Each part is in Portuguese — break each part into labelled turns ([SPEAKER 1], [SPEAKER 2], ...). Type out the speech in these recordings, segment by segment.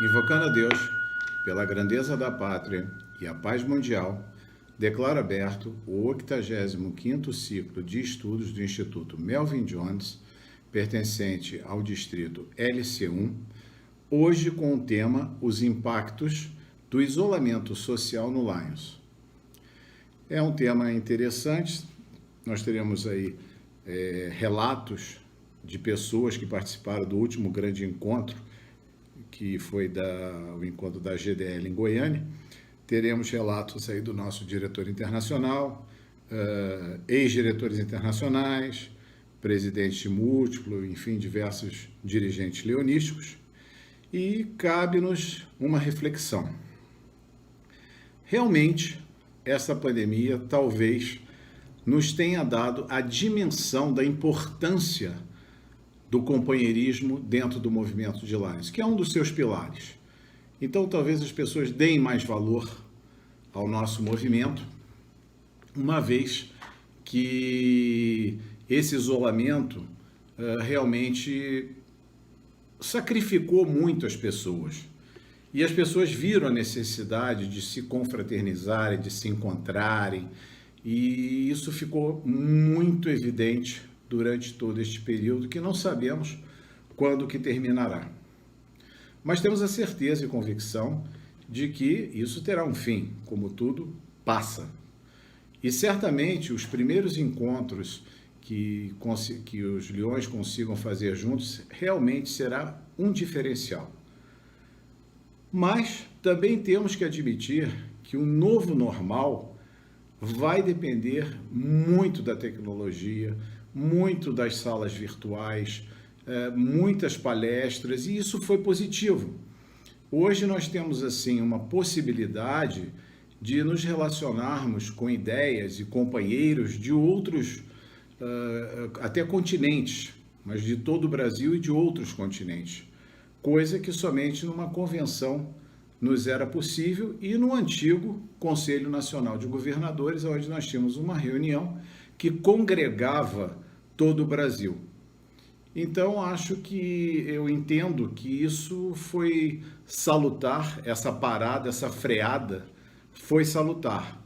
[SPEAKER 1] Invocando a Deus, pela grandeza da pátria e a paz mundial, declaro aberto o 85º ciclo de estudos do Instituto Melvin Jones, pertencente ao distrito LC1, hoje com o tema Os impactos do isolamento social no Lions. É um tema interessante, nós teremos aí relatos de pessoas que participaram do último grande encontro, que foi o encontro da GDL em Goiânia. Teremos relatos aí do nosso diretor internacional, ex-diretores internacionais, presidente múltiplo, enfim, diversos dirigentes leonísticos. E cabe-nos uma reflexão. Realmente, essa pandemia talvez nos tenha dado a dimensão da importância do companheirismo dentro do movimento de Lions, que é um dos seus pilares. Então, talvez as pessoas deem mais valor ao nosso movimento, uma vez que esse isolamento realmente sacrificou muito as pessoas. E as pessoas viram a necessidade de se confraternizarem, de se encontrarem, e isso ficou muito evidente durante todo este período, que não sabemos quando que terminará. Mas temos a certeza e convicção de que isso terá um fim, como tudo passa. E certamente os primeiros encontros que os leões consigam fazer juntos realmente será um diferencial. Mas também temos que admitir que o novo normal vai depender muito da tecnologia, muito das salas virtuais, muitas palestras, e isso foi positivo. Hoje nós temos assim uma possibilidade de nos relacionarmos com ideias e companheiros de outros, até continentes, mas de todo o Brasil e de outros continentes, coisa que somente numa convenção nos era possível e no antigo Conselho Nacional de Governadores, onde nós tínhamos uma reunião que congregava todo o Brasil. Então, eu entendo que isso foi salutar, essa parada, essa freada, foi salutar,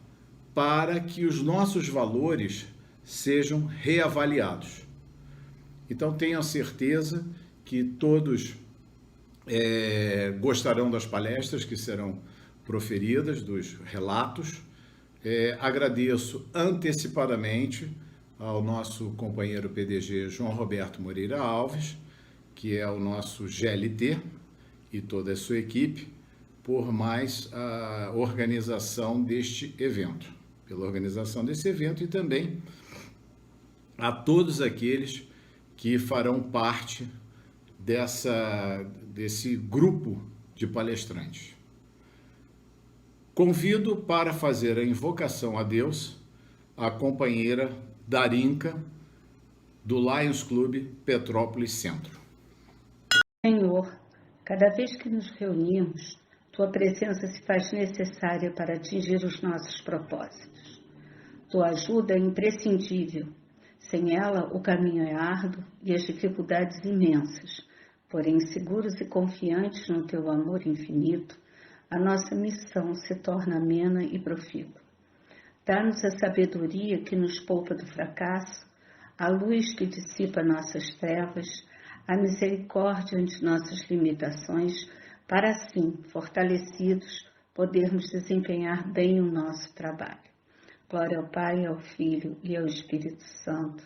[SPEAKER 1] para que os nossos valores sejam reavaliados. Então, tenho a certeza que todos gostarão das palestras que serão proferidas, dos relatos. Agradeço antecipadamente ao nosso companheiro PDG João Roberto Moreira Alves, que é o nosso GLT, e toda a sua equipe, por mais a organização deste evento, pela organização desse evento, e também a todos aqueles que farão parte desse grupo de palestrantes. Convido para fazer a invocação a Deus a companheira Darinka, do Lions Clube Petrópolis Centro.
[SPEAKER 2] Senhor, cada vez que nos reunimos, Tua presença se faz necessária para atingir os nossos propósitos. Tua ajuda é imprescindível. Sem ela, o caminho é árduo e as dificuldades imensas. Porém, seguros e confiantes no Teu amor infinito, a nossa missão se torna amena e profícua. Dá-nos a sabedoria que nos poupa do fracasso, a luz que dissipa nossas trevas, a misericórdia ante nossas limitações, para assim, fortalecidos, podermos desempenhar bem o nosso trabalho. Glória ao Pai, ao Filho e ao Espírito Santo.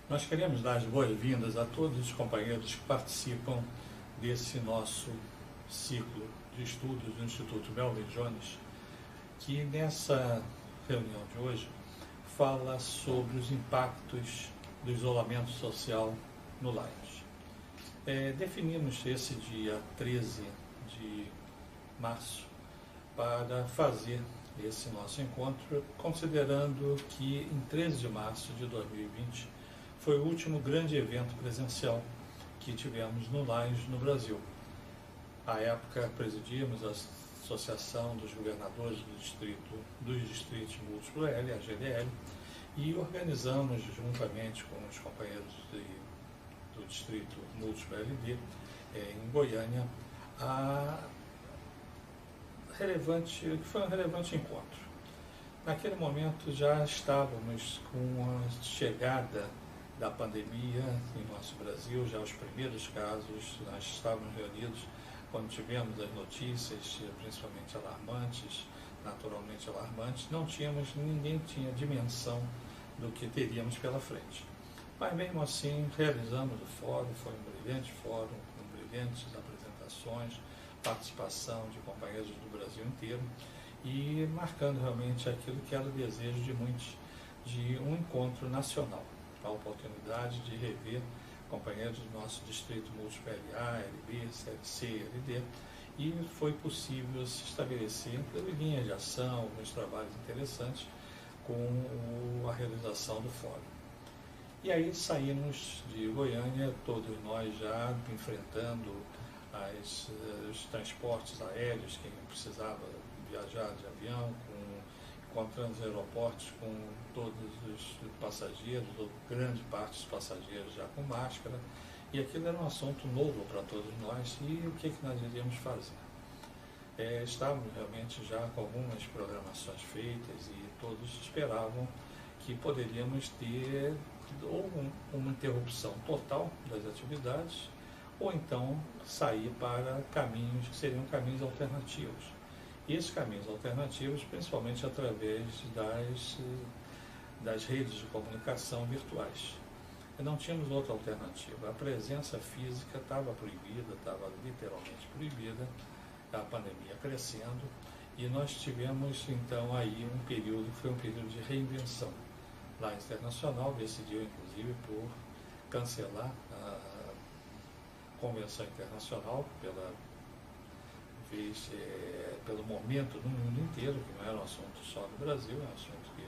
[SPEAKER 3] Nós queremos dar as boas-vindas a todos os companheiros que participam desse nosso ciclo de estudos do Instituto Melvin Jones, que nessa reunião de hoje fala sobre os impactos do isolamento social no Lions. Definimos esse dia 13 de março para fazer esse nosso encontro, considerando que em 13 de março de 2020 foi o último grande evento presencial que tivemos no Lions no Brasil. À época, presidíamos a Associação dos Governadores dos Distritos Múltiplo L, a GDL, e organizamos, juntamente com os companheiros do Distrito Múltiplo LD, em Goiânia, que foi um relevante encontro. Naquele momento já estávamos com a chegada da pandemia em nosso Brasil, já os primeiros casos, nós estávamos reunidos quando tivemos as notícias, principalmente alarmantes, naturalmente alarmantes, ninguém tinha dimensão do que teríamos pela frente. Mas mesmo assim, realizamos o fórum, foi um brilhante fórum, com brilhantes apresentações, participação de companheiros do Brasil inteiro e marcando realmente aquilo que era o desejo de muitos, de um encontro nacional, a oportunidade de rever companheiros do nosso distrito múltiplo LA, LB, CLC, LD, e foi possível se estabelecer linhas de ação, alguns trabalhos interessantes com a realização do fórum. E aí saímos de Goiânia, todos nós já enfrentando os transportes aéreos, quem precisava viajar de avião, encontrando os aeroportos com todos os passageiros, ou grande parte dos passageiros já com máscara, e aquilo era um assunto novo para todos nós, e o que nós iríamos fazer? Estávamos realmente já com algumas programações feitas e todos esperavam que poderíamos ter ou uma interrupção total das atividades, ou então sair para caminhos que seriam caminhos alternativos. E esses caminhos alternativos, principalmente através das redes de comunicação virtuais. E não tínhamos outra alternativa. A presença física estava proibida, estava literalmente proibida, a pandemia crescendo, e nós tivemos então aí um período, que foi um período de reinvenção. Lá Internacional decidiu inclusive por cancelar a Convenção Internacional pelo momento no mundo inteiro, que não era um assunto só do Brasil, é um assunto que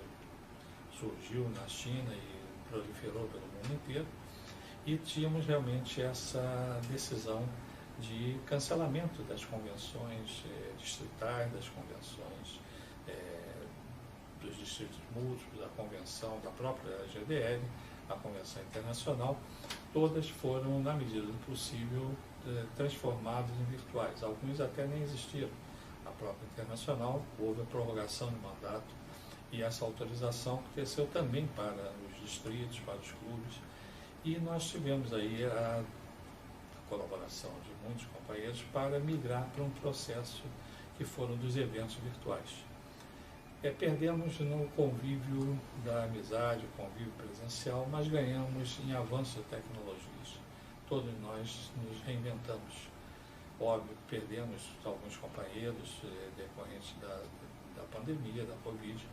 [SPEAKER 3] surgiu na China e proliferou pelo mundo inteiro, e tínhamos realmente essa decisão de cancelamento das convenções distritais, das convenções dos distritos múltiplos, a convenção da própria GDL, a Convenção Internacional, todas foram, na medida do possível, transformadas em virtuais. Alguns até nem existiram. A própria Internacional, houve a prorrogação do mandato e essa autorização aconteceu também para os distritos, para os clubes, e nós tivemos aí a colaboração de muitos companheiros para migrar para um processo que foram dos eventos virtuais. Perdemos no convívio da amizade, o convívio presencial, mas ganhamos em avanço de tecnologias. Todos nós nos reinventamos. Óbvio, perdemos alguns companheiros decorrentes da pandemia, da Covid,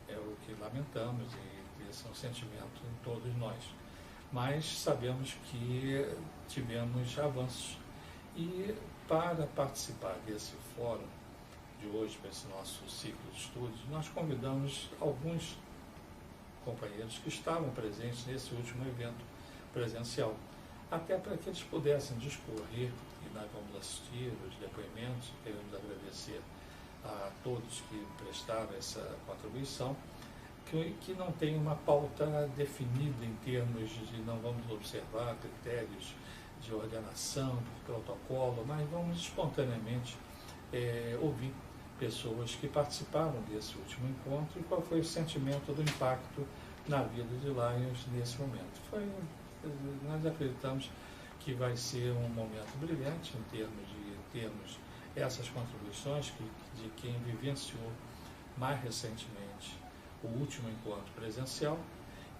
[SPEAKER 3] é o que lamentamos e esse é um sentimento em todos nós. Mas sabemos que tivemos avanços. E para participar desse fórum de hoje, para esse nosso ciclo de estudos, nós convidamos alguns companheiros que estavam presentes nesse último evento presencial, até para que eles pudessem discorrer, e nós vamos assistir os depoimentos, queremos agradecer a todos que prestaram essa contribuição, que não tem uma pauta definida em termos de não vamos observar critérios de ordenação, de protocolo, mas vamos espontaneamente ouvir pessoas que participaram desse último encontro e qual foi o sentimento do impacto na vida de Lions nesse momento. Nós acreditamos que vai ser um momento brilhante em termos de termos essas contribuições de quem vivenciou mais recentemente o último encontro presencial,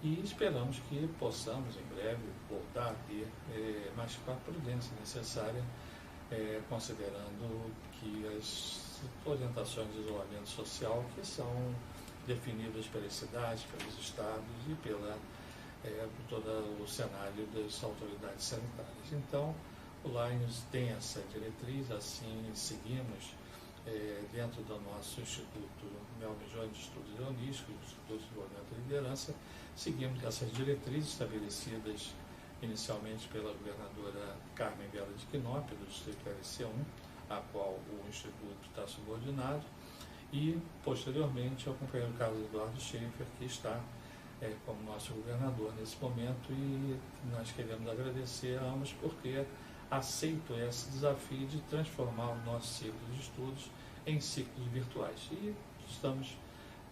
[SPEAKER 3] e esperamos que possamos em breve voltar a ter, mas com a prudência necessária, considerando que as orientações de isolamento social que são definidas pelas cidades, pelos estados e por todo o cenário das autoridades sanitárias. Então, o Lions tem essa diretriz, assim seguimos dentro do nosso Instituto Melvin Jones de Estudos Leonísticos, Instituto de Desenvolvimento e Liderança, seguimos essas diretrizes estabelecidas inicialmente pela governadora Carmen Vela de Quinópolis, do Distrito LC1, a qual o Instituto está subordinado, e, posteriormente, ao companheiro Carlos Eduardo Schaefer, que está como nosso governador nesse momento, e nós queremos agradecer a ambos porque aceito esse desafio de transformar o nosso ciclo de estudos em ciclos virtuais. E estamos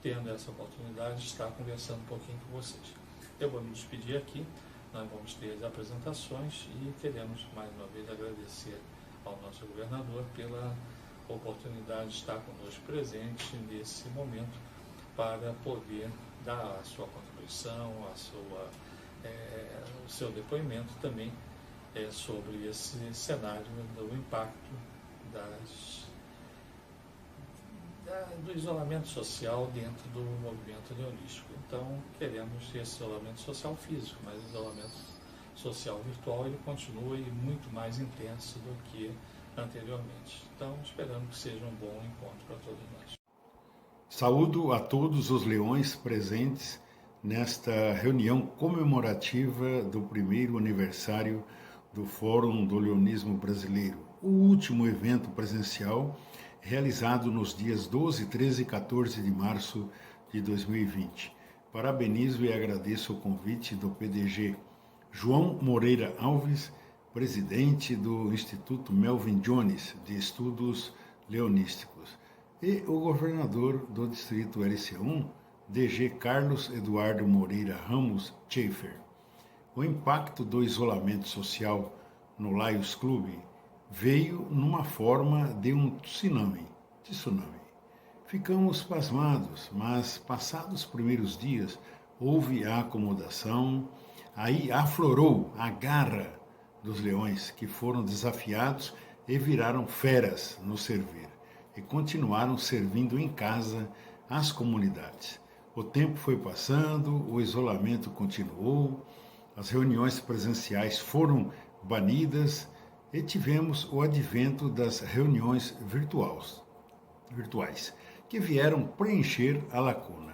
[SPEAKER 3] tendo essa oportunidade de estar conversando um pouquinho com vocês. Eu vou me despedir aqui, nós vamos ter as apresentações e queremos mais uma vez agradecer ao nosso governador pela oportunidade de estar conosco presente nesse momento para poder dar a sua contribuição, o seu depoimento também sobre esse cenário do impacto do isolamento social dentro do movimento neolítico. Então, queremos esse isolamento social físico, mas o isolamento social virtual ele continua e muito mais intenso do que anteriormente. Então, esperamos que seja um bom encontro para todos nós.
[SPEAKER 4] Saúdo a todos os leões presentes nesta reunião comemorativa do primeiro aniversário do Fórum do Leonismo Brasileiro, o último evento presencial realizado nos dias 12, 13 e 14 de março de 2020. Parabenizo e agradeço o convite do PDG João Moreira Alves, presidente do Instituto Melvin Jones de Estudos Leonísticos, e o governador do Distrito LC1, DG Carlos Eduardo Moreira Ramos Schaefer. O impacto do isolamento social no Lions Club veio numa forma de um tsunami. Ficamos pasmados, mas passados os primeiros dias houve a acomodação, aí aflorou a garra dos leões que foram desafiados e viraram feras no servir e continuaram servindo em casa as comunidades. O tempo foi passando, o isolamento continuou, as reuniões presenciais foram banidas e tivemos o advento das reuniões virtuais, que vieram preencher a lacuna.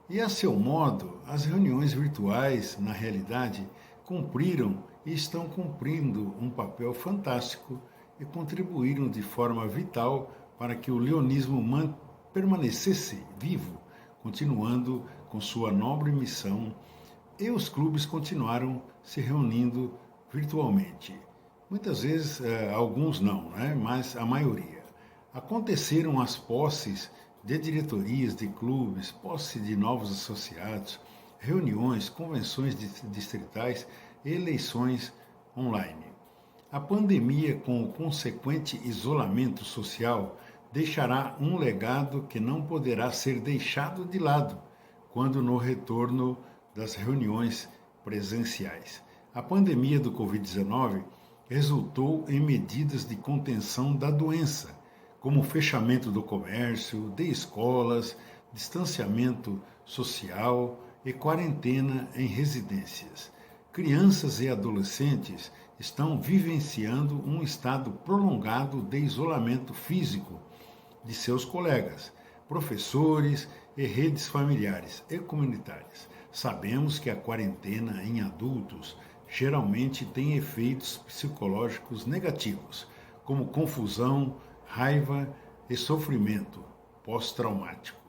[SPEAKER 4] E a seu modo, as reuniões virtuais, na realidade, cumpriram e estão cumprindo um papel fantástico e contribuíram de forma vital para que o leonismo permanecesse vivo, continuando com sua nobre missão, e os clubes continuaram se reunindo virtualmente. Muitas vezes, alguns não, né? Mas a maioria. Aconteceram as posses de diretorias de clubes, posse de novos associados, reuniões, convenções distritais e eleições online. A pandemia, com o consequente isolamento social, deixará um legado que não poderá ser deixado de lado quando no retorno das reuniões presenciais. A pandemia do Covid-19 resultou em medidas de contenção da doença, como o fechamento do comércio, de escolas, distanciamento social e quarentena em residências. Crianças e adolescentes estão vivenciando um estado prolongado de isolamento físico de seus colegas, professores e redes familiares e comunitárias. Sabemos que a quarentena em adultos geralmente tem efeitos psicológicos negativos, como confusão, raiva e sofrimento pós-traumático.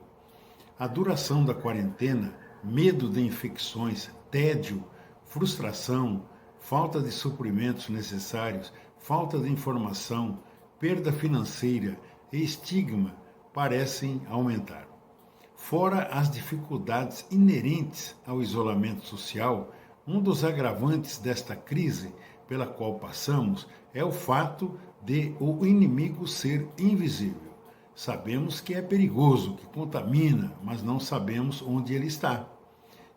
[SPEAKER 4] A duração da quarentena, medo de infecções, tédio, frustração, falta de suprimentos necessários, falta de informação, perda financeira e estigma parecem aumentar. Fora as dificuldades inerentes ao isolamento social, um dos agravantes desta crise pela qual passamos é o fato de o inimigo ser invisível. Sabemos que é perigoso, que contamina, mas não sabemos onde ele está.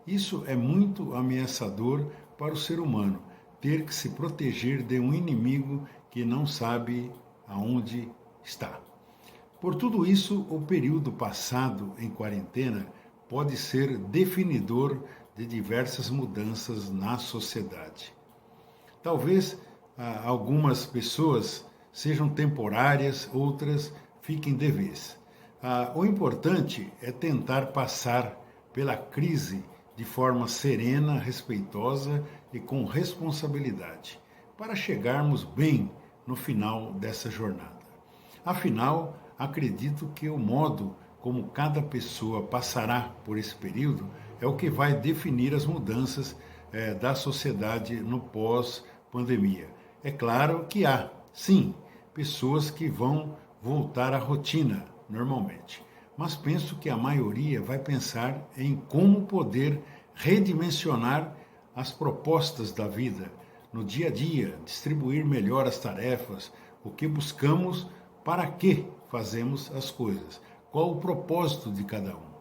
[SPEAKER 4] Isso é muito ameaçador para o ser humano, ter que se proteger de um inimigo que não sabe aonde está. Por tudo isso, o período passado em quarentena pode ser definidor de diversas mudanças na sociedade. Talvez algumas pessoas sejam temporárias, outras fiquem de vez. O importante é tentar passar pela crise de forma serena, respeitosa e com responsabilidade, para chegarmos bem no final dessa jornada. Afinal, acredito que o modo como cada pessoa passará por esse período é o que vai definir as mudanças da sociedade no pós-pandemia. É claro que há, sim, pessoas que vão voltar à rotina normalmente, mas penso que a maioria vai pensar em como poder redimensionar as propostas da vida no dia a dia, distribuir melhor as tarefas, o que buscamos, para que fazemos as coisas, qual o propósito de cada um.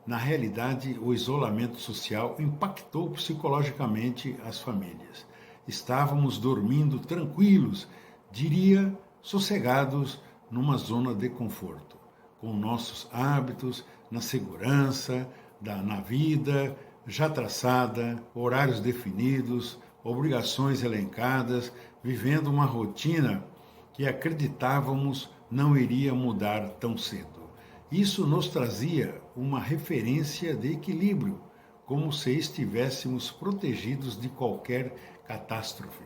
[SPEAKER 4] Na realidade, o isolamento social impactou psicologicamente as famílias. Estávamos dormindo tranquilos, diria sossegados, numa zona de conforto, com nossos hábitos, na segurança, na vida já traçada, horários definidos, obrigações elencadas, vivendo uma rotina que acreditávamos não iria mudar tão cedo. Isso nos trazia uma referência de equilíbrio, como se estivéssemos protegidos de qualquer catástrofe.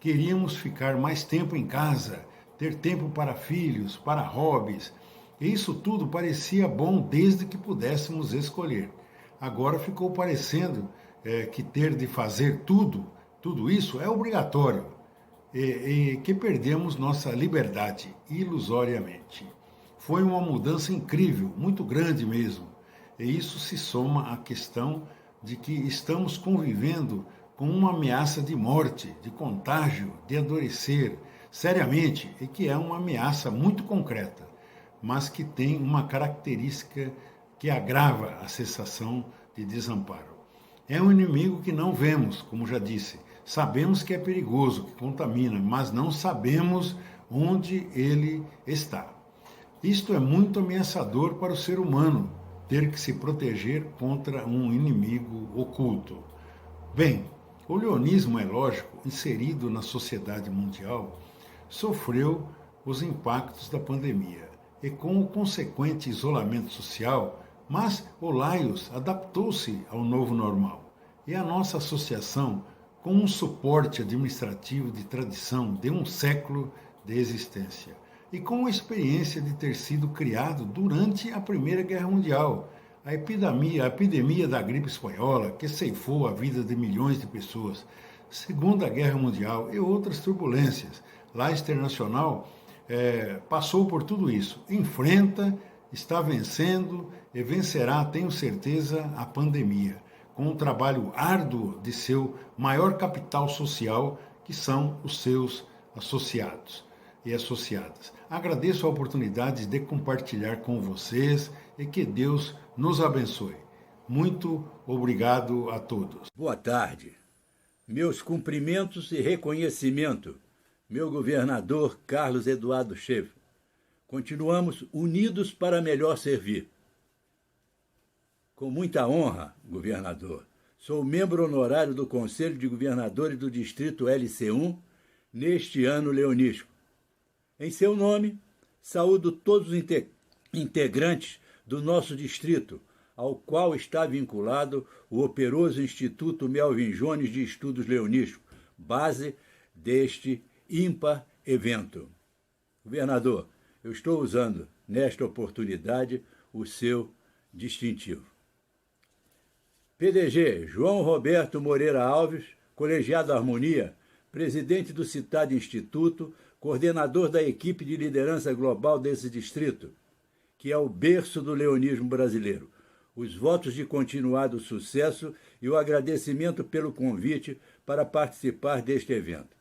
[SPEAKER 4] Queríamos ficar mais tempo em casa, ter tempo para filhos, para hobbies, e isso tudo parecia bom desde que pudéssemos escolher. Agora ficou parecendo que ter de fazer tudo isso é obrigatório e que perdemos nossa liberdade ilusoriamente. Foi uma mudança incrível, muito grande mesmo, e isso se soma à questão de que estamos convivendo com uma ameaça de morte, de contágio, de adoecer seriamente, e que é uma ameaça muito concreta, mas que tem uma característica que agrava a sensação de desamparo. É um inimigo que não vemos, como já disse. Sabemos que é perigoso, que contamina, mas não sabemos onde ele está. Isto é muito ameaçador para o ser humano, ter que se proteger contra um inimigo oculto. Bem, o leonismo, é lógico, inserido na sociedade mundial, sofreu os impactos da pandemia e com o consequente isolamento social, mas o Laios adaptou-se ao novo normal e a nossa associação, com um suporte administrativo de tradição de um século de existência e com a experiência de ter sido criado durante a Primeira Guerra Mundial, a epidemia da gripe espanhola, que ceifou a vida de milhões de pessoas, Segunda Guerra Mundial e outras turbulências. Laios Internacional passou por tudo isso, enfrenta, está vencendo e vencerá, tenho certeza, a pandemia, com um trabalho árduo de seu maior capital social, que são os seus associados e associadas. Agradeço a oportunidade de compartilhar com vocês e que Deus nos abençoe. Muito obrigado a todos.
[SPEAKER 5] Boa tarde. Meus cumprimentos e reconhecimento, meu governador Carlos Eduardo Schaeffer. Continuamos unidos para melhor servir. Com muita honra, governador, sou membro honorário do Conselho de Governadores do Distrito LC1 neste ano leonístico. Em seu nome, saúdo todos os integrantes do nosso distrito, ao qual está vinculado o operoso Instituto Melvin Jones de Estudos Leonísticos, base deste ímpar evento. Governador, eu estou usando, nesta oportunidade, o seu distintivo. PDG João Roberto Moreira Alves, colegiado Harmonia, presidente do citado Instituto, coordenador da equipe de liderança global desse distrito, que é o berço do leonismo brasileiro. Os votos de continuado sucesso e o agradecimento pelo convite para participar deste evento.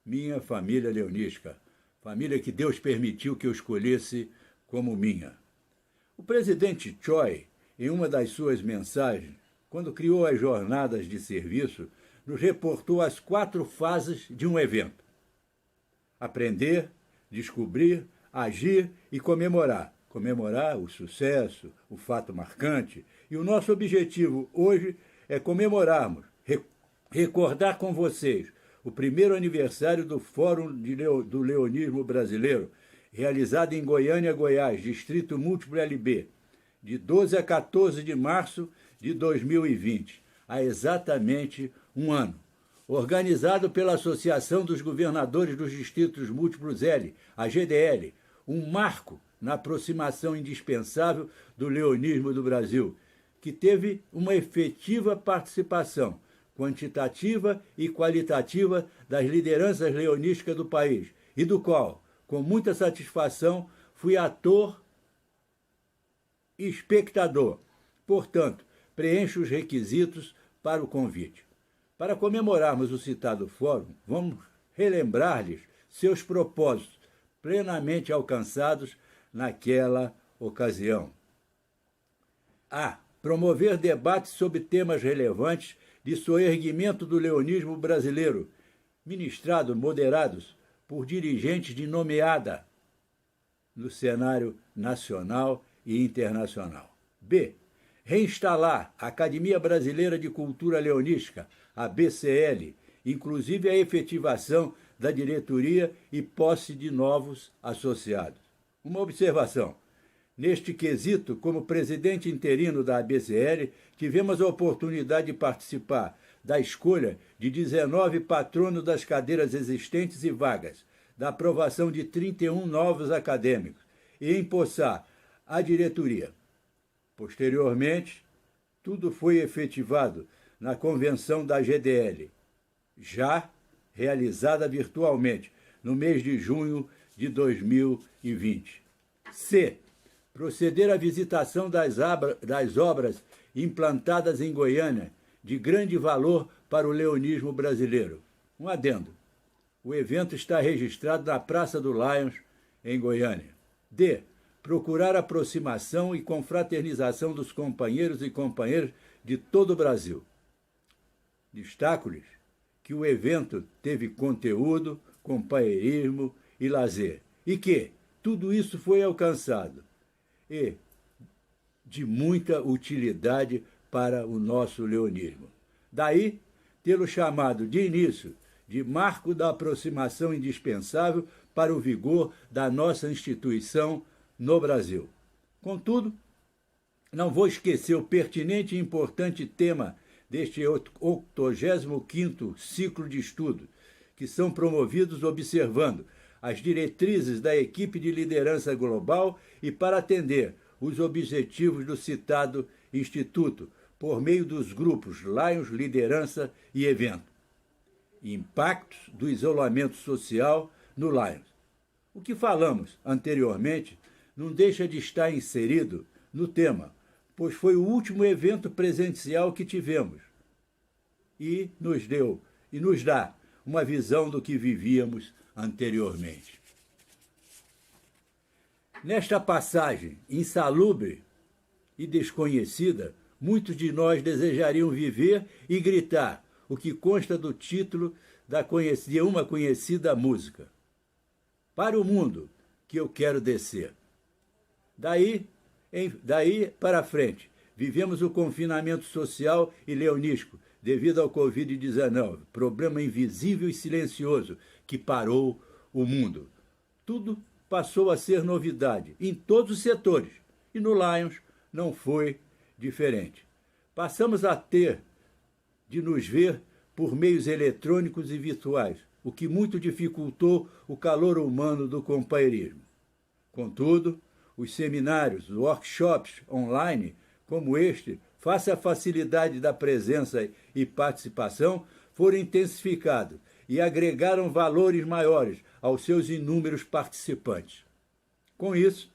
[SPEAKER 5] Minha família leonística, família que Deus permitiu que eu escolhesse como minha. O presidente Choi, em uma das suas mensagens, quando criou as jornadas de serviço, nos reportou as 4 fases de um evento: aprender, descobrir, agir e comemorar. Comemorar o sucesso, o fato marcante. E o nosso objetivo hoje é comemorarmos, recordar com vocês o primeiro aniversário do Fórum do Leonismo Brasileiro, realizado em Goiânia, Goiás, Distrito Múltiplo LB, de 12 a 14 de março de 2020, há exatamente um ano. Organizado pela Associação dos Governadores dos Distritos Múltiplos L, a GDL, um marco na aproximação indispensável do leonismo do Brasil, que teve uma efetiva participação, quantitativa e qualitativa das lideranças leonísticas do país, e do qual, com muita satisfação, fui ator e espectador. Portanto, preencho os requisitos para o convite. Para comemorarmos o citado fórum, vamos relembrar-lhes seus propósitos plenamente alcançados naquela ocasião. A. Promover debates sobre temas relevantes de soerguimento do leonismo brasileiro, moderados por dirigentes de nomeada no cenário nacional e internacional. B. Reinstalar a Academia Brasileira de Cultura Leonística, a BCL, inclusive a efetivação da diretoria e posse de novos associados. Uma observação. Neste quesito, como presidente interino da ABCL, tivemos a oportunidade de participar da escolha de 19 patronos das cadeiras existentes e vagas, da aprovação de 31 novos acadêmicos e empossar a diretoria. Posteriormente, tudo foi efetivado na convenção da GDL, já realizada virtualmente no mês de junho de 2020. C. Proceder à visitação das obras implantadas em Goiânia, de grande valor para o leonismo brasileiro. Um adendo. O evento está registrado na Praça do Lions, em Goiânia. D. Procurar aproximação e confraternização dos companheiros e companheiras de todo o Brasil. Destaco-lhes que o evento teve conteúdo, companheirismo e lazer, e que tudo isso foi alcançado e de muita utilidade para o nosso leonismo. Daí, tê-lo chamado de início de marco da aproximação indispensável para o vigor da nossa instituição no Brasil. Contudo, não vou esquecer o pertinente e importante tema deste 85º ciclo de estudo, que são promovidos observando as diretrizes da equipe de liderança global e para atender os objetivos do citado Instituto, por meio dos grupos Lions, Liderança e Evento. Impactos do isolamento social no Lions. O que falamos anteriormente não deixa de estar inserido no tema, pois foi o último evento presencial que tivemos e nos dá uma visão do que vivíamos anteriormente. Nesta passagem insalubre e desconhecida, muitos de nós desejariam viver e gritar o que consta do título de uma conhecida música. Para o mundo que eu quero descer. Daí para frente, vivemos o confinamento social e leonístico devido ao Covid-19, problema invisível e silencioso que parou o mundo. Tudo passou a ser novidade em todos os setores e no Lions não foi diferente. Passamos a ter de nos ver por meios eletrônicos e virtuais, o que muito dificultou o calor humano do companheirismo. Contudo, os seminários, workshops online, como este, face à facilidade da presença e participação, foram intensificados e agregaram valores maiores aos seus inúmeros participantes. Com isso,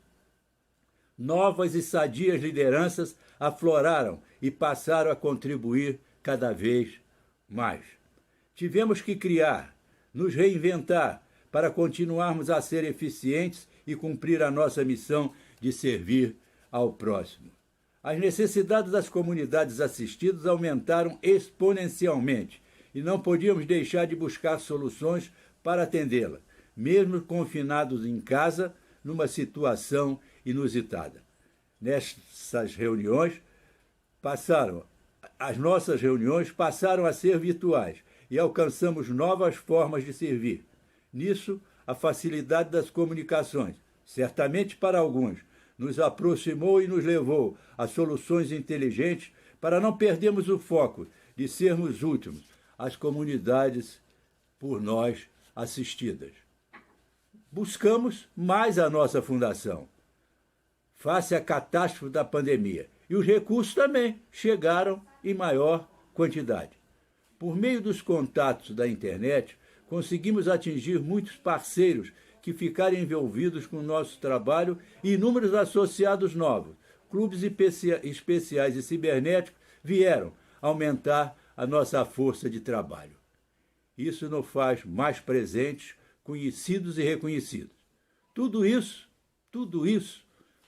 [SPEAKER 5] novas e sadias lideranças afloraram e passaram a contribuir cada vez mais. Tivemos que criar, nos reinventar, para continuarmos a ser eficientes e cumprir a nossa missão de servir ao próximo. As necessidades das comunidades assistidas aumentaram exponencialmente e não podíamos deixar de buscar soluções para atendê-la, mesmo confinados em casa, numa situação inusitada. Nessas reuniões, as nossas reuniões passaram a ser virtuais e alcançamos novas formas de servir. Nisso, a facilidade das comunicações, certamente para alguns, nos aproximou e nos levou a soluções inteligentes para não perdermos o foco de sermos úteis às comunidades por nós assistidas. Buscamos mais a nossa fundação, face à catástrofe da pandemia, e os recursos também chegaram em maior quantidade. Por meio dos contatos da internet, conseguimos atingir muitos parceiros que ficaram envolvidos com o nosso trabalho e inúmeros associados novos. Clubes especiais e cibernéticos vieram aumentar a nossa força de trabalho. Isso nos faz mais presentes, conhecidos e reconhecidos. Tudo isso,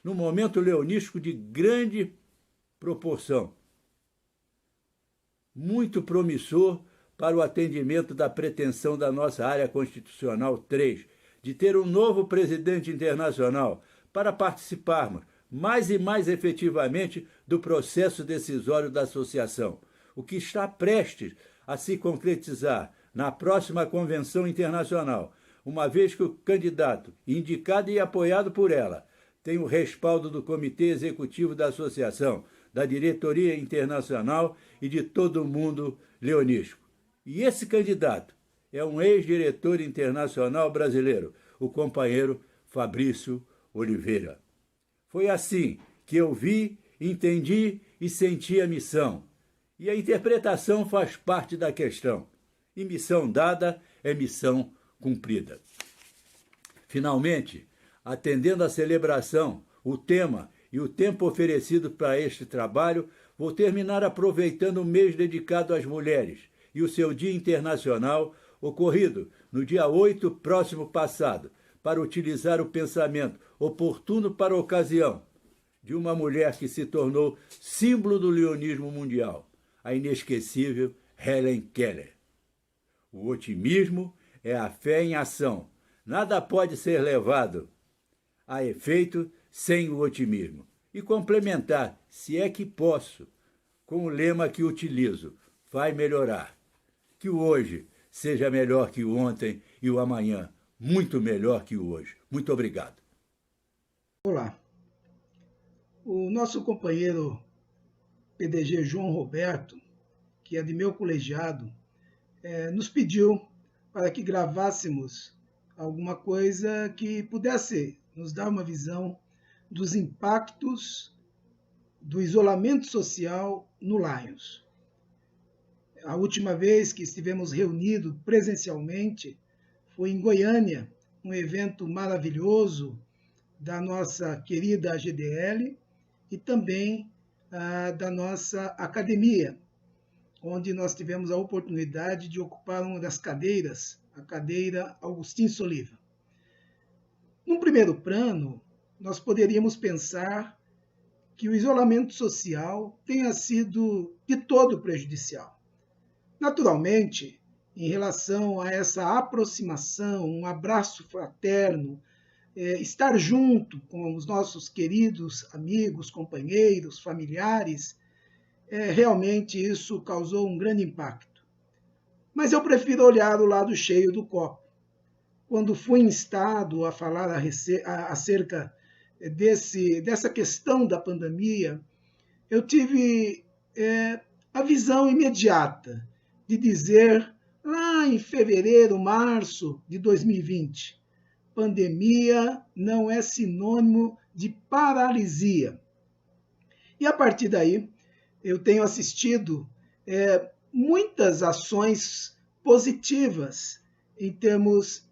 [SPEAKER 5] num momento leonístico de grande proporção, muito promissor para o atendimento da pretensão da nossa área constitucional 3, de ter um novo presidente internacional para participarmos mais e mais efetivamente do processo decisório da associação, o que está prestes a se concretizar na próxima convenção internacional, uma vez que o candidato, indicado e apoiado por ela, tem o respaldo do Comitê Executivo da Associação, da Diretoria Internacional e de todo o mundo leonístico. E esse candidato é um ex-diretor internacional brasileiro, o companheiro Fabrício Oliveira. Foi assim que eu vi, entendi e senti a missão. E a interpretação faz parte da questão. E missão dada é missão cumprida. Finalmente, atendendo à celebração, o tema e o tempo oferecido para este trabalho, vou terminar aproveitando o mês dedicado às mulheres e o seu Dia Internacional, ocorrido no dia 8 próximo passado, para utilizar o pensamento oportuno para a ocasião de uma mulher que se tornou símbolo do leonismo mundial, a inesquecível Helen Keller. O otimismo é a fé em ação. Nada pode ser levado a efeito sem o otimismo. E complementar, se é que posso, com o lema que utilizo: vai melhorar. Que o hoje seja melhor que o ontem e o amanhã muito melhor que o hoje. Muito obrigado.
[SPEAKER 6] Olá. O nosso companheiro PDG João Roberto, que é de meu colegiado, nos pediu para que gravássemos alguma coisa que pudesse nos dar uma visão dos impactos do isolamento social no Lions. A última vez que estivemos reunidos presencialmente foi em Goiânia, um evento maravilhoso da nossa querida GDL e também da nossa academia, onde nós tivemos a oportunidade de ocupar uma das cadeiras, a cadeira Augustin Soliva. Num primeiro plano, nós poderíamos pensar que o isolamento social tenha sido de todo prejudicial. Naturalmente, em relação a essa aproximação, um abraço fraterno, estar junto com os nossos queridos amigos, companheiros, familiares, realmente isso causou um grande impacto. Mas eu prefiro olhar o lado cheio do copo. Quando fui instado a falar acerca dessa questão da pandemia, eu tive a visão imediata de dizer, lá em fevereiro, março de 2020, pandemia não é sinônimo de paralisia. E a partir daí, eu tenho assistido muitas ações positivas em termos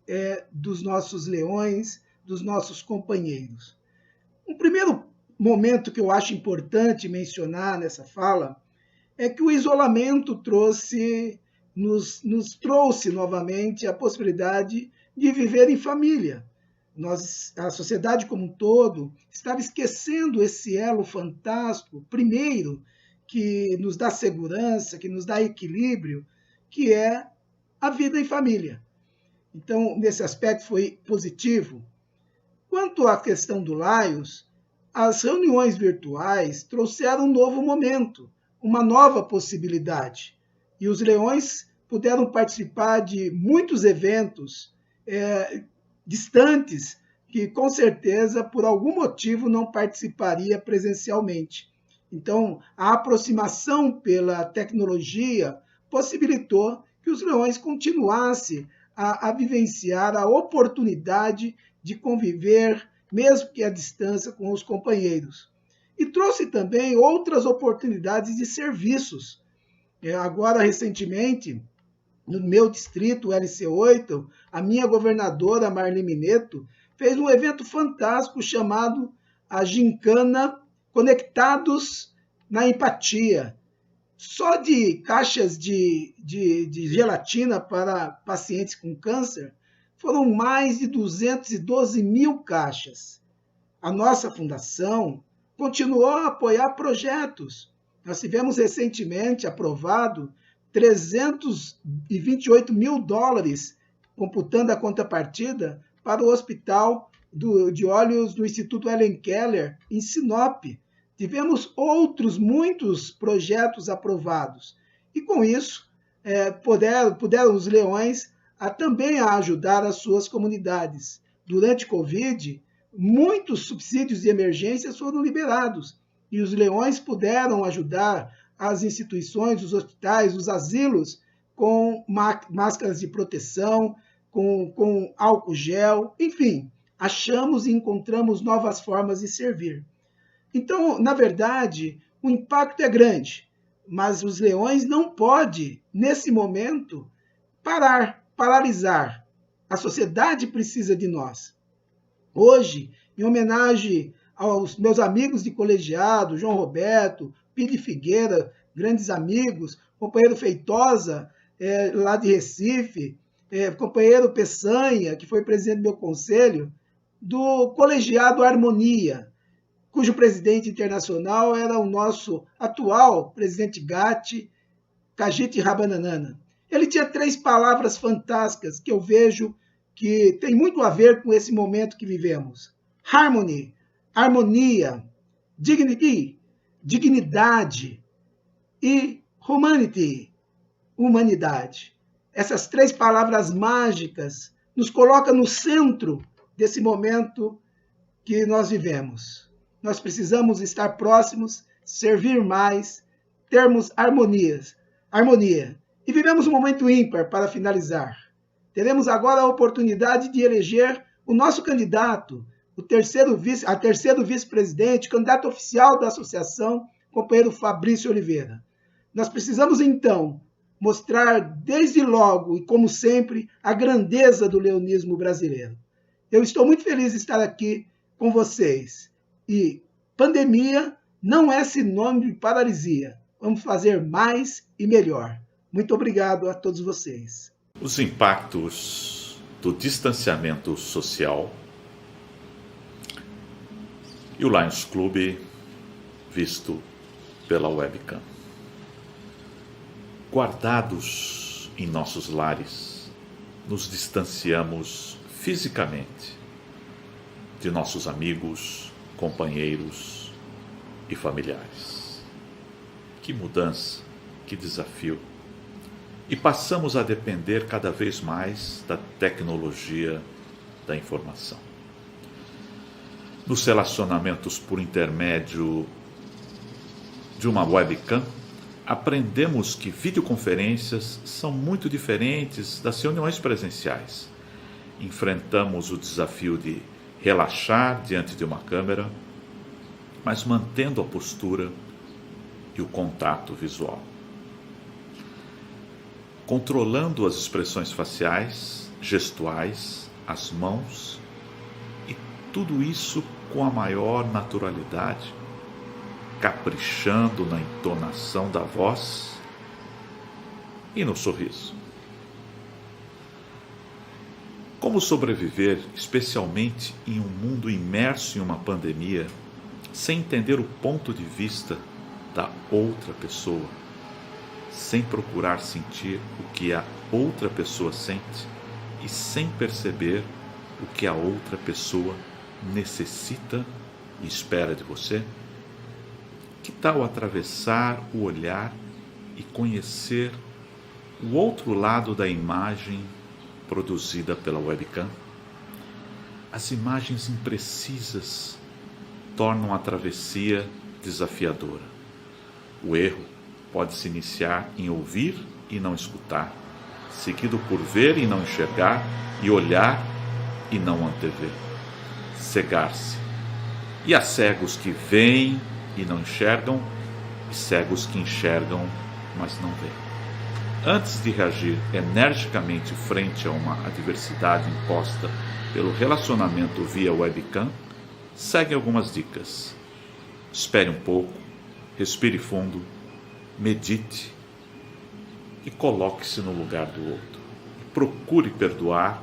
[SPEAKER 6] dos nossos leões, dos nossos companheiros. Um primeiro momento que eu acho importante mencionar nessa fala é que o isolamento nos trouxe novamente a possibilidade de viver em família. A sociedade como um todo estava esquecendo esse elo fantástico, primeiro, que nos dá segurança, que nos dá equilíbrio, que é a vida em família. Então, nesse aspecto foi positivo. Quanto à questão do Lions, as reuniões virtuais trouxeram um novo momento, uma nova possibilidade. E os leões puderam participar de muitos eventos distantes, que com certeza, por algum motivo, não participaria presencialmente. Então, a aproximação pela tecnologia possibilitou que os leões continuassem a vivenciar a oportunidade de conviver, mesmo que à distância, com os companheiros. E trouxe também outras oportunidades de serviços. Agora, recentemente, no meu distrito, LC8, a minha governadora, Marli Mineto, fez um evento fantástico chamado a Gincana Conectados na Empatia. Só de caixas de gelatina para pacientes com câncer, foram mais de 212 mil caixas. A nossa fundação continuou a apoiar projetos. Nós tivemos recentemente aprovado $328 mil, computando a contrapartida, para o Hospital de Olhos do Instituto Helen Keller, em Sinop. Tivemos muitos projetos aprovados. E com isso, puderam os leões também ajudar as suas comunidades. Durante a Covid, muitos subsídios de emergência foram liberados. E os leões puderam ajudar as instituições, os hospitais, os asilos, com máscaras de proteção, com álcool gel, enfim, achamos e encontramos novas formas de servir. Então, na verdade, o impacto é grande, mas os leões não podem, nesse momento, paralisar. A sociedade precisa de nós. Hoje, em homenagem aos meus amigos de colegiado, João Roberto, Pide Figueira, grandes amigos, companheiro Feitosa, lá de Recife, companheiro Peçanha, que foi presidente do meu conselho, do colegiado Harmonia, cujo presidente internacional era o nosso atual presidente Gatti, Kajit Rabananana. Ele tinha 3 palavras fantásticas que eu vejo que tem muito a ver com esse momento que vivemos. Harmony, harmonia, dignity, dignidade e humanity, humanidade. Essas 3 palavras mágicas nos colocam no centro desse momento que nós vivemos. Nós precisamos estar próximos, servir mais, termos harmonia. E vivemos um momento ímpar para finalizar. Teremos agora a oportunidade de eleger o nosso candidato, a terceiro vice-presidente, candidato oficial da associação, companheiro Fabrício Oliveira. Nós precisamos, então, mostrar desde logo e como sempre a grandeza do leonismo brasileiro. Eu estou muito feliz de estar aqui com vocês. E pandemia não é sinônimo de paralisia. Vamos fazer mais e melhor. Muito obrigado a todos vocês.
[SPEAKER 7] Os impactos do distanciamento social e o Lions Club visto pela webcam. Guardados em nossos lares, nos distanciamos fisicamente de nossos amigos, companheiros e familiares. Que mudança, que desafio. E passamos a depender cada vez mais da tecnologia da informação. Nos relacionamentos por intermédio de uma webcam, aprendemos que videoconferências são muito diferentes das reuniões presenciais. Enfrentamos o desafio de relaxar diante de uma câmera, mas mantendo a postura e o contato visual. Controlando as expressões faciais, gestuais, as mãos, e tudo isso com a maior naturalidade, caprichando na entonação da voz e no sorriso. Como sobreviver, especialmente em um mundo imerso em uma pandemia, sem entender o ponto de vista da outra pessoa, sem procurar sentir o que a outra pessoa sente e sem perceber o que a outra pessoa necessita e espera de você? Que tal atravessar o olhar e conhecer o outro lado da imagem produzida pela webcam? As imagens imprecisas tornam a travessia desafiadora. O erro pode se iniciar em ouvir e não escutar, seguido por ver e não enxergar, e olhar e não antever. Cegar-se. E há cegos que veem e não enxergam, e cegos que enxergam mas não vê. Antes de reagir energicamente frente a uma adversidade imposta pelo relacionamento via webcam, segue algumas dicas. Espere um pouco, respire fundo, medite e coloque-se no lugar do outro. Procure perdoar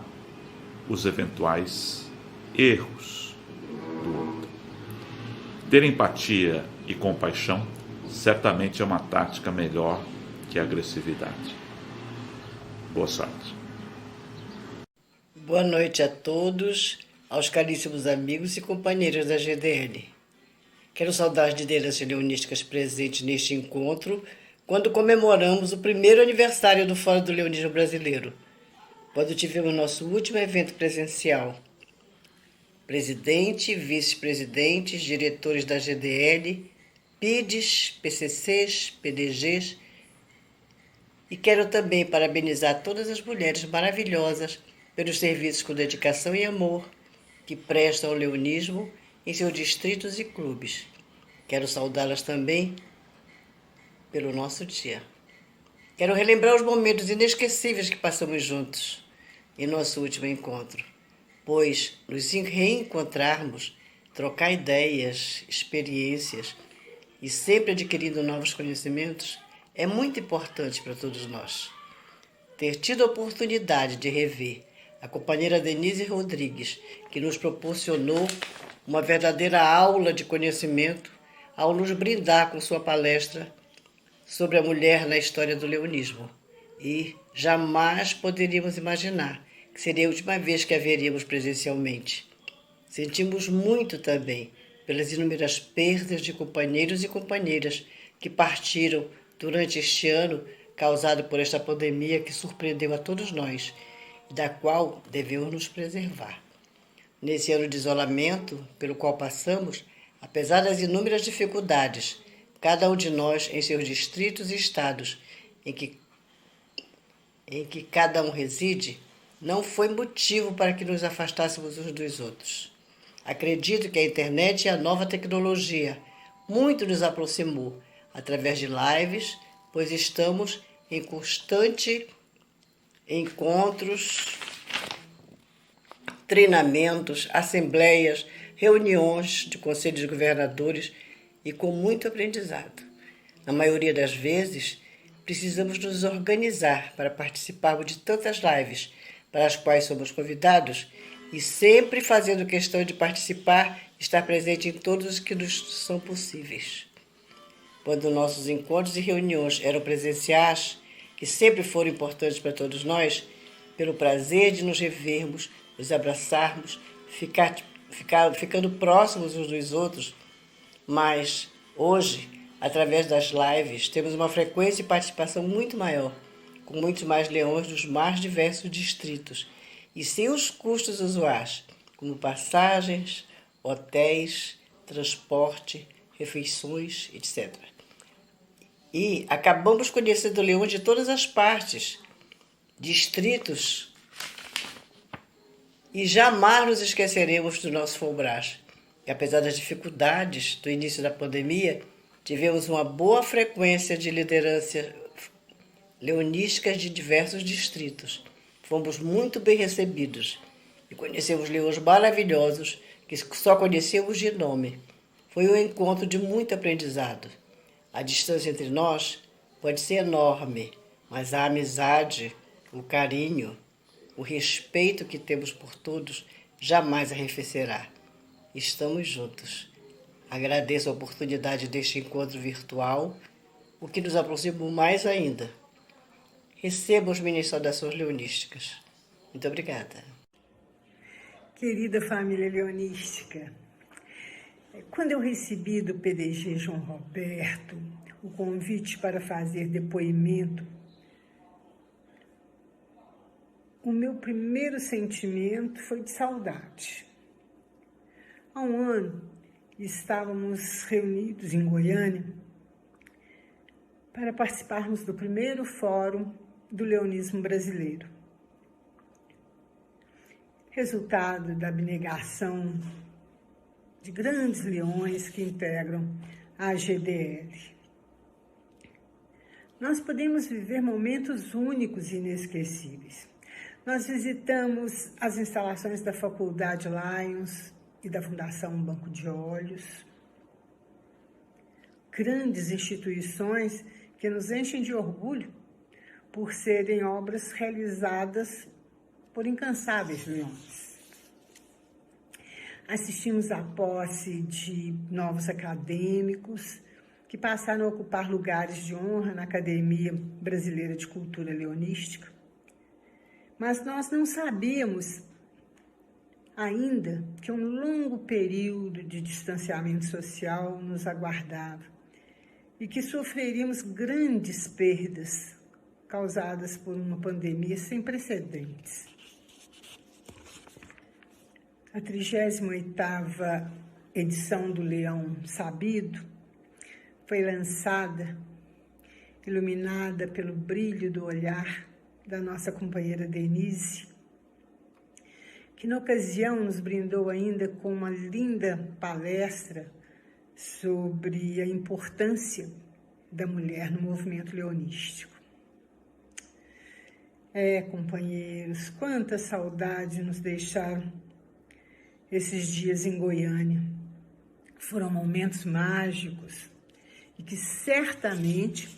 [SPEAKER 7] os eventuais erros do outro. Ter empatia e compaixão certamente é uma tática melhor que a agressividade. Boa sorte.
[SPEAKER 8] Boa noite a todos, aos caríssimos amigos e companheiros da GDL. Quero saudar as lideranças leonísticas presentes neste encontro, quando comemoramos o primeiro aniversário do Fórum do Leonismo Brasileiro, quando tivemos nosso último evento presencial. Presidente, vice-presidentes, diretores da GDL, PIDs, PCCs, PDGs. E quero também parabenizar todas as mulheres maravilhosas pelos serviços com dedicação e amor que prestam ao leonismo em seus distritos e clubes. Quero saudá-las também pelo nosso dia. Quero relembrar os momentos inesquecíveis que passamos juntos em nosso último encontro, pois nos reencontrarmos, trocar ideias, experiências e sempre adquirindo novos conhecimentos é muito importante para todos nós. Ter tido a oportunidade de rever a companheira Denise Rodrigues, que nos proporcionou uma verdadeira aula de conhecimento ao nos brindar com sua palestra sobre a mulher na história do leonismo. E jamais poderíamos imaginar que seria a última vez que a veríamos presencialmente. Sentimos muito também pelas inúmeras perdas de companheiros e companheiras que partiram durante este ano causado por esta pandemia que surpreendeu a todos nós e da qual devemos nos preservar. Nesse ano de isolamento pelo qual passamos, apesar das inúmeras dificuldades, cada um de nós em seus distritos e estados em que cada um reside, não foi motivo para que nos afastássemos uns dos outros. Acredito que a internet e a nova tecnologia muito nos aproximou através de lives, pois estamos em constante encontros, treinamentos, assembleias, reuniões de conselhos de governadores e com muito aprendizado. Na maioria das vezes, precisamos nos organizar para participarmos de tantas lives para as quais somos convidados e sempre fazendo questão de participar e estar presente em todos os que nos são possíveis. Quando nossos encontros e reuniões eram presenciais, que sempre foram importantes para todos nós, pelo prazer de nos revermos, nos abraçarmos, ficando próximos uns dos outros, mas hoje, através das lives, temos uma frequência e participação muito maior, com muitos mais leões dos mais diversos distritos, e sem os custos usuais, como passagens, hotéis, transporte, refeições, etc. E acabamos conhecendo leões de todas as partes, distritos, e jamais nos esqueceremos do nosso Folbrás. E apesar das dificuldades do início da pandemia, tivemos uma boa frequência de liderança leonísticas de diversos distritos. Fomos muito bem recebidos e conhecemos leões maravilhosos que só conhecemos de nome. Foi um encontro de muito aprendizado. A distância entre nós pode ser enorme, mas a amizade, o carinho, o respeito que temos por todos jamais arrefecerá. Estamos juntos. Agradeço a oportunidade deste encontro virtual, o que nos aproximou mais ainda. Receba as minhas saudações leonísticas. Muito obrigada.
[SPEAKER 9] Querida família leonística, quando eu recebi do PDG João Roberto o convite para fazer depoimento, o meu primeiro sentimento foi de saudade. Há um ano, estávamos reunidos em Goiânia para participarmos do primeiro Fórum do Leonismo Brasileiro. Resultado da abnegação de grandes leões que integram a GDL. nós podemos viver momentos únicos e inesquecíveis. Nós visitamos as instalações da Faculdade Lions e da Fundação Banco de Olhos, grandes instituições que nos enchem de orgulho por serem obras realizadas por incansáveis leões. Assistimos à posse de novos acadêmicos que passaram a ocupar lugares de honra na Academia Brasileira de Cultura Leonística. Mas nós não sabíamos ainda que um longo período de distanciamento social nos aguardava e que sofreríamos grandes perdas causadas por uma pandemia sem precedentes. A 38ª edição do Leão Sabido foi lançada, iluminada pelo brilho do olhar da nossa companheira Denise, que na ocasião nos brindou ainda com uma linda palestra sobre a importância da mulher no movimento leonístico. Companheiros, quanta saudade nos deixaram esses dias em Goiânia. Foram momentos mágicos e que certamente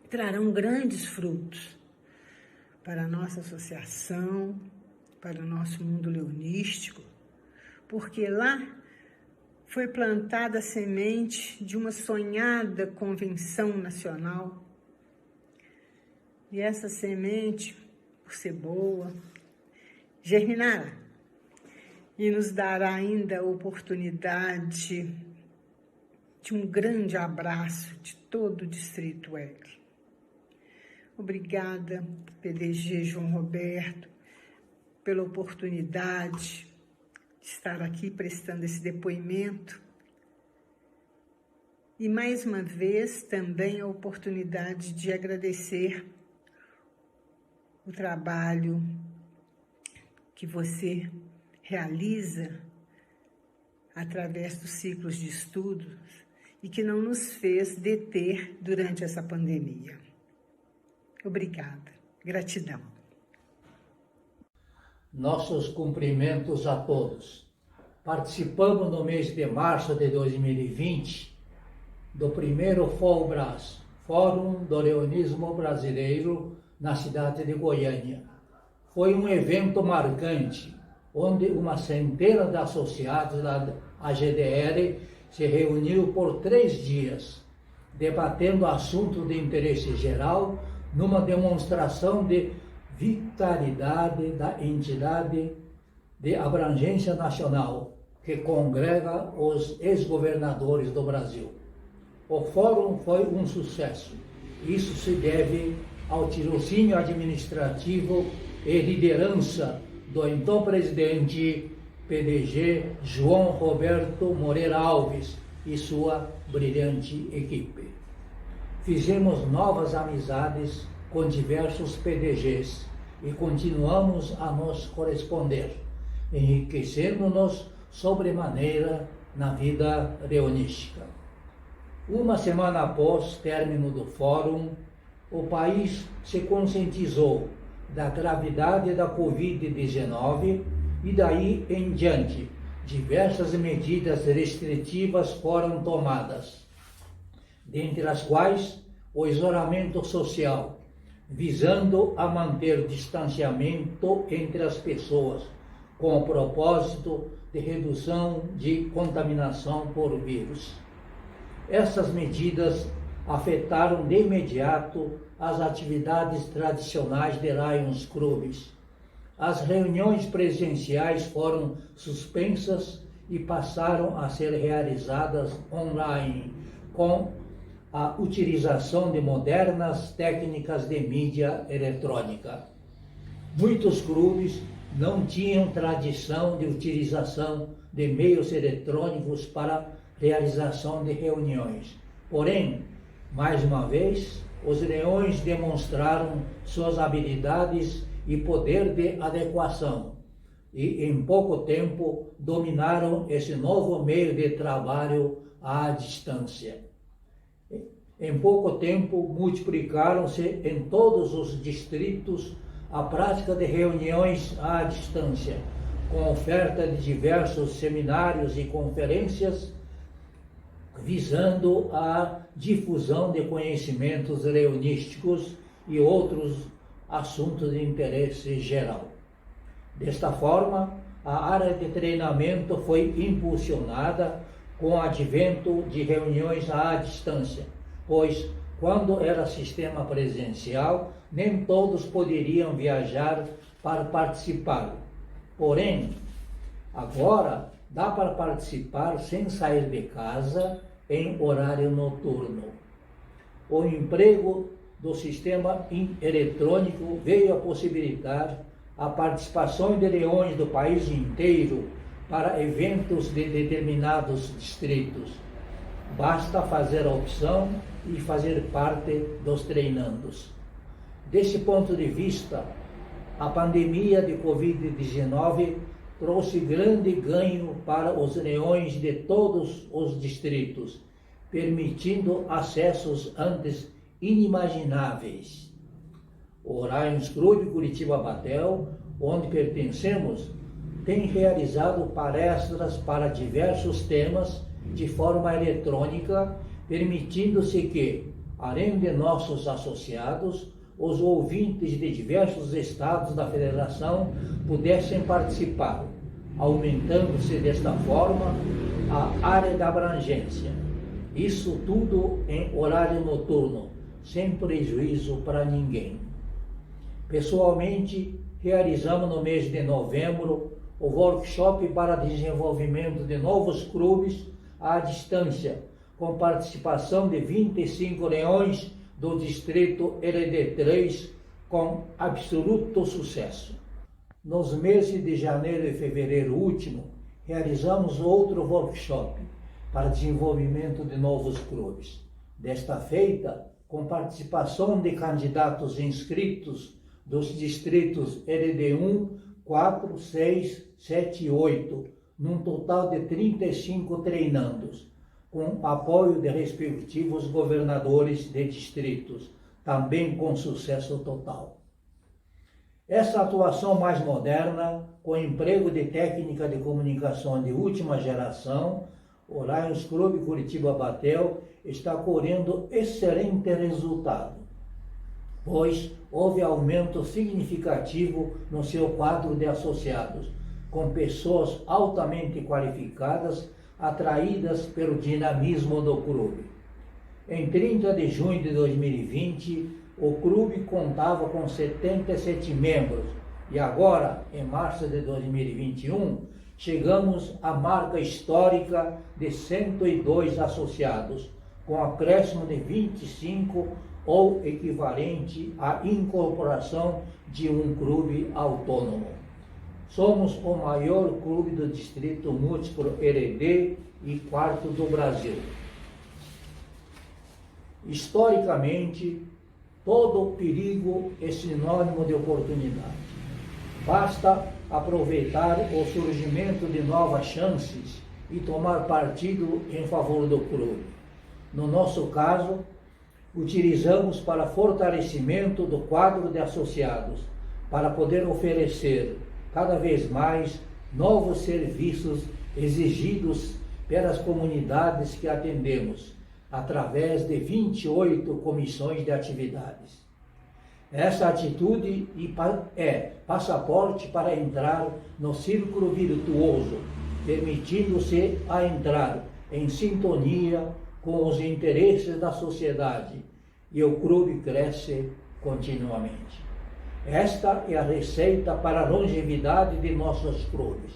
[SPEAKER 9] trarão grandes frutos para a nossa associação, para o nosso mundo leonístico, porque lá foi plantada a semente de uma sonhada convenção nacional. E essa semente, por ser boa, germinará e nos dará ainda a oportunidade de um grande abraço de todo o Distrito L. Obrigada, PDG João Roberto, pela oportunidade de estar aqui prestando esse depoimento. E mais uma vez também a oportunidade de agradecer o trabalho que você realiza através dos ciclos de estudos e que não nos fez deter durante essa pandemia. Obrigada. Gratidão.
[SPEAKER 10] Nossos cumprimentos a todos. Participamos no mês de março de 2020 do primeiro FOLBRAS, Fórum do Leonismo Brasileiro, na cidade de Goiânia. Foi um evento marcante, onde uma centena de associados da AGDL se reuniu por 3 dias, debatendo assuntos de interesse geral, numa demonstração de vitalidade da entidade de abrangência nacional, que congrega os ex-governadores do Brasil. O fórum foi um sucesso. Isso se deve ao tirocínio administrativo e liderança do então presidente PDG João Roberto Moreira Alves e sua brilhante equipe. Fizemos novas amizades com diversos PDGs e continuamos a nos corresponder, enriquecendo-nos sobremaneira na vida leonística. Uma semana após término do fórum, o país se conscientizou da gravidade da Covid-19 e daí em diante diversas medidas restritivas foram tomadas, dentre as quais o isolamento social, visando a manter distanciamento entre as pessoas, com o propósito de redução de contaminação por vírus. Essas medidas afetaram de imediato as atividades tradicionais de Lions Clubes. As reuniões presenciais foram suspensas e passaram a ser realizadas online, com a utilização de modernas técnicas de mídia eletrônica. Muitos clubes não tinham tradição de utilização de meios eletrônicos para realização de reuniões. Porém, mais uma vez, os leões demonstraram suas habilidades e poder de adequação e, em pouco tempo, dominaram esse novo meio de trabalho à distância. Em pouco tempo, multiplicaram-se em todos os distritos a prática de reuniões à distância, com oferta de diversos seminários e conferências, visando a difusão de conhecimentos leonísticos e outros assuntos de interesse geral. Desta forma, a área de treinamento foi impulsionada com o advento de reuniões à distância, pois, quando era sistema presencial, nem todos poderiam viajar para participar. Porém, agora dá para participar sem sair de casa em horário noturno. O emprego do sistema eletrônico veio a possibilitar a participação de leões do país inteiro para eventos de determinados distritos. Basta fazer a opção e fazer parte dos treinandos. Desse ponto de vista, a pandemia de Covid-19 trouxe grande ganho para os leões de todos os distritos, permitindo acessos antes inimagináveis. O Lions Club Curitiba-Batel, onde pertencemos, tem realizado palestras para diversos temas de forma eletrônica, permitindo-se que, além de nossos associados, os ouvintes de diversos estados da federação pudessem participar, aumentando-se desta forma a área da abrangência. Isso tudo em horário noturno, sem prejuízo para ninguém. Pessoalmente, realizamos no mês de novembro o workshop para desenvolvimento de novos clubes à distância, com participação de 25 leões do distrito LD3, com absoluto sucesso. Nos meses de janeiro e fevereiro último, realizamos outro workshop para desenvolvimento de novos clubes. Desta feita, com participação de candidatos inscritos dos distritos LD1, 4, 6, 7 e 8, num total de 35 treinandos, com apoio de respectivos governadores de distritos, também com sucesso total. Essa atuação mais moderna, com emprego de técnica de comunicação de última geração, o Lions Club Curitiba-Batel está colhendo excelente resultado, pois houve aumento significativo no seu quadro de associados, com pessoas altamente qualificadas, atraídas pelo dinamismo do clube. Em 30 de junho de 2020, o clube contava com 77 membros e agora, em março de 2021, chegamos à marca histórica de 102 associados, com acréscimo de 25 ou equivalente à incorporação de um clube autônomo. Somos o maior clube do Distrito Múltiplo LD e quarto do Brasil. Historicamente, todo perigo é sinônimo de oportunidade. Basta aproveitar o surgimento de novas chances e tomar partido em favor do clube. No nosso caso, utilizamos para fortalecimento do quadro de associados, para poder oferecer cada vez mais novos serviços exigidos pelas comunidades que atendemos, através de 28 comissões de atividades. Essa atitude é passaporte para entrar no círculo virtuoso, permitindo-se a entrar em sintonia com os interesses da sociedade, e o clube cresce continuamente. Esta é a receita para a longevidade de nossos clubes.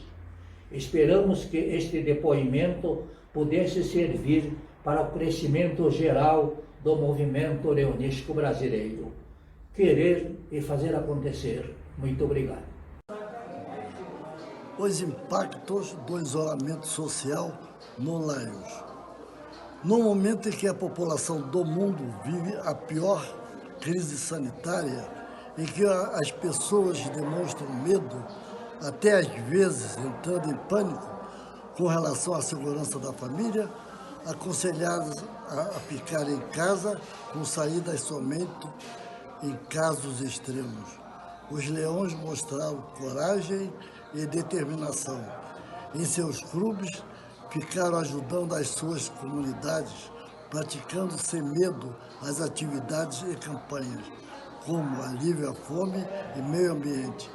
[SPEAKER 10] Esperamos que este depoimento pudesse servir para o crescimento geral do movimento leonístico brasileiro. Querer e fazer acontecer. Muito obrigado.
[SPEAKER 11] Os impactos do isolamento social no Lions. No momento em que a população do mundo vive a pior crise sanitária, em que as pessoas demonstram medo, até às vezes entrando em pânico com relação à segurança da família, aconselhados a ficar em casa com saídas somente em casos extremos. Os leões mostraram coragem e determinação. Em seus clubes, ficaram ajudando as suas comunidades, praticando sem medo as atividades e campanhas, como alívio à fome e meio ambiente,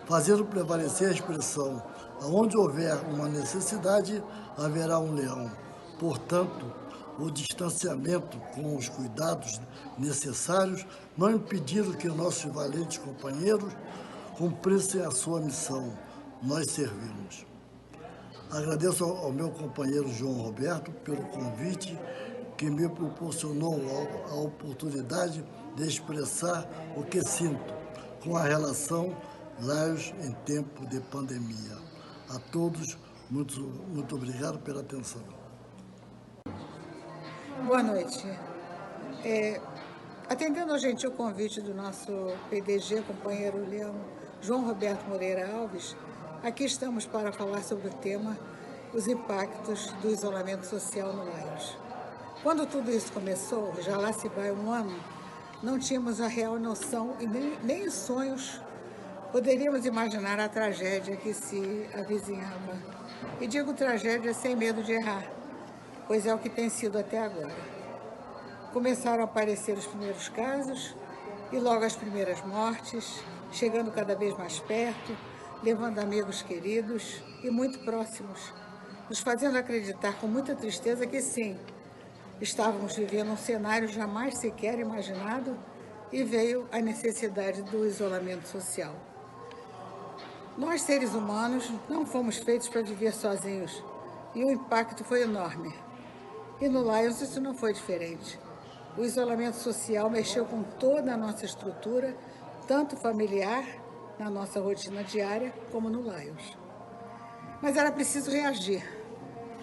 [SPEAKER 11] fazendo prevalecer a expressão: aonde houver uma necessidade, haverá um leão. Portanto, o distanciamento com os cuidados necessários não impediram que nossos valentes companheiros cumprissem a sua missão. Nós servimos. Agradeço ao meu companheiro João Roberto pelo convite que me proporcionou a oportunidade de expressar o que sinto com a relação Laios em tempo de pandemia. A todos, muito obrigado pela atenção.
[SPEAKER 12] Boa noite. Atendendo ao gentil convite do nosso PDG, companheiro João Roberto Moreira Alves, aqui estamos para falar sobre o tema os impactos do isolamento social no Laios. Quando tudo isso começou, já lá se vai um ano, não tínhamos a real noção e nem em sonhos poderíamos imaginar a tragédia que se avizinhava. E digo tragédia sem medo de errar, pois é o que tem sido até agora. Começaram a aparecer os primeiros casos e logo as primeiras mortes, chegando cada vez mais perto, levando amigos queridos e muito próximos, nos fazendo acreditar com muita tristeza que sim, estávamos vivendo um cenário jamais sequer imaginado e veio a necessidade do isolamento social. Nós, seres humanos, não fomos feitos para viver sozinhos e o impacto foi enorme. E no Laios isso não foi diferente. O isolamento social mexeu com toda a nossa estrutura, tanto familiar, na nossa rotina diária, como no Laios. Mas era preciso reagir.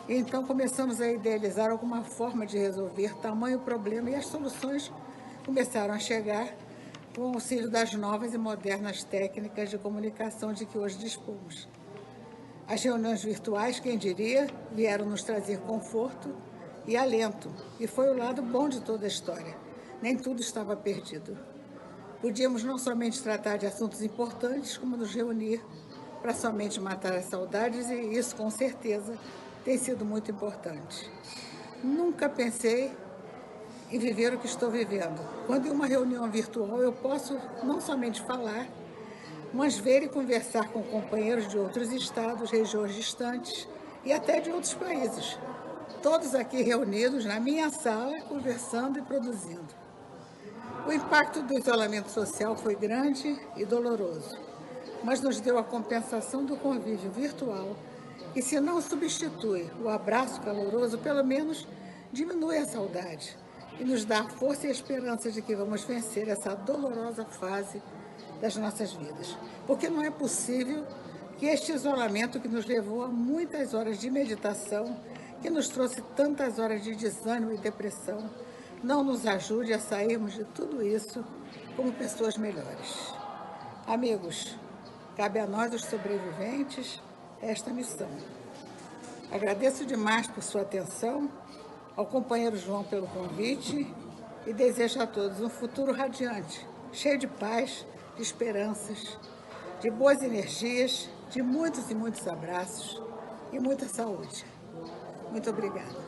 [SPEAKER 12] E então começamos a idealizar alguma forma de resolver tamanho problema e as soluções começaram a chegar com o auxílio das novas e modernas técnicas de comunicação de que hoje dispomos. As reuniões virtuais, quem diria, vieram nos trazer conforto e alento, e foi o lado bom de toda a história. Nem tudo estava perdido. Podíamos não somente tratar de assuntos importantes, como nos reunir para somente matar as saudades, e isso, com certeza, tem sido muito importante. Nunca pensei em viver o que estou vivendo. Quando em uma reunião virtual eu posso não somente falar, mas ver e conversar com companheiros de outros estados, regiões distantes e até de outros países. Todos aqui reunidos na minha sala, conversando e produzindo. O impacto do isolamento social foi grande e doloroso, mas nos deu a compensação do convívio virtual e, se não substitui o abraço caloroso, pelo menos diminui a saudade e nos dá a força e a esperança de que vamos vencer essa dolorosa fase das nossas vidas. Porque não é possível que este isolamento que nos levou a muitas horas de meditação, que nos trouxe tantas horas de desânimo e depressão, não nos ajude a sairmos de tudo isso como pessoas melhores. Amigos, cabe a nós, os sobreviventes, esta missão. Agradeço demais por sua atenção, ao companheiro João pelo convite e desejo a todos um futuro radiante, cheio de paz, de esperanças, de boas energias, de muitos e muitos abraços e muita saúde. Muito obrigada.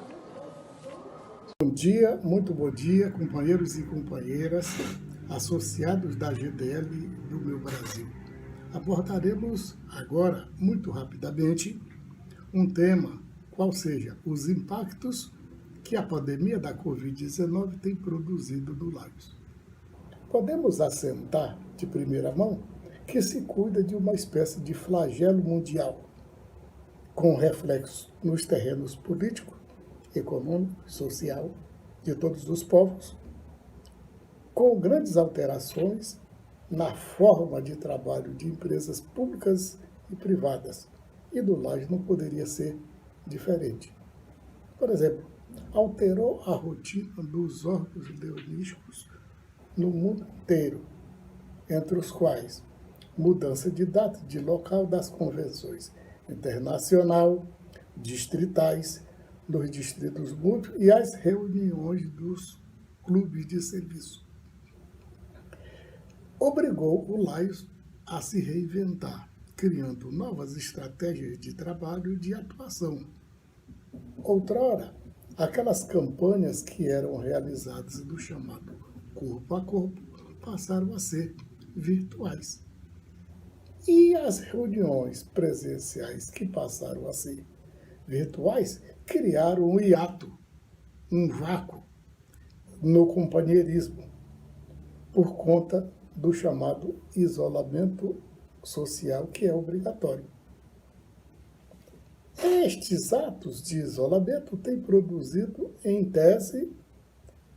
[SPEAKER 13] Muito bom dia, companheiros e companheiras, associados da GDL do meu Brasil. Abordaremos agora, muito rapidamente, um tema, qual seja os impactos que a pandemia da Covid-19 tem produzido no Laios. Podemos assentar de primeira mão que se cuida de uma espécie de flagelo mundial, com reflexos nos terrenos político, econômico, social de todos os povos, com grandes alterações na forma de trabalho de empresas públicas e privadas. E do Laios não poderia ser diferente. Por exemplo, alterou a rotina dos órgãos leonísticos no mundo inteiro, entre os quais mudança de data de local das convenções internacional, distritais, dos distritos múltiplos e as reuniões dos clubes de serviço. Obrigou o Laios a se reinventar, criando novas estratégias de trabalho e de atuação. Outrora, aquelas campanhas que eram realizadas do chamado corpo a corpo passaram a ser virtuais. E as reuniões presenciais que passaram a ser virtuais criaram um hiato, um vácuo no companheirismo, por conta do chamado isolamento social que é obrigatório. Estes atos de isolamento têm produzido, em tese,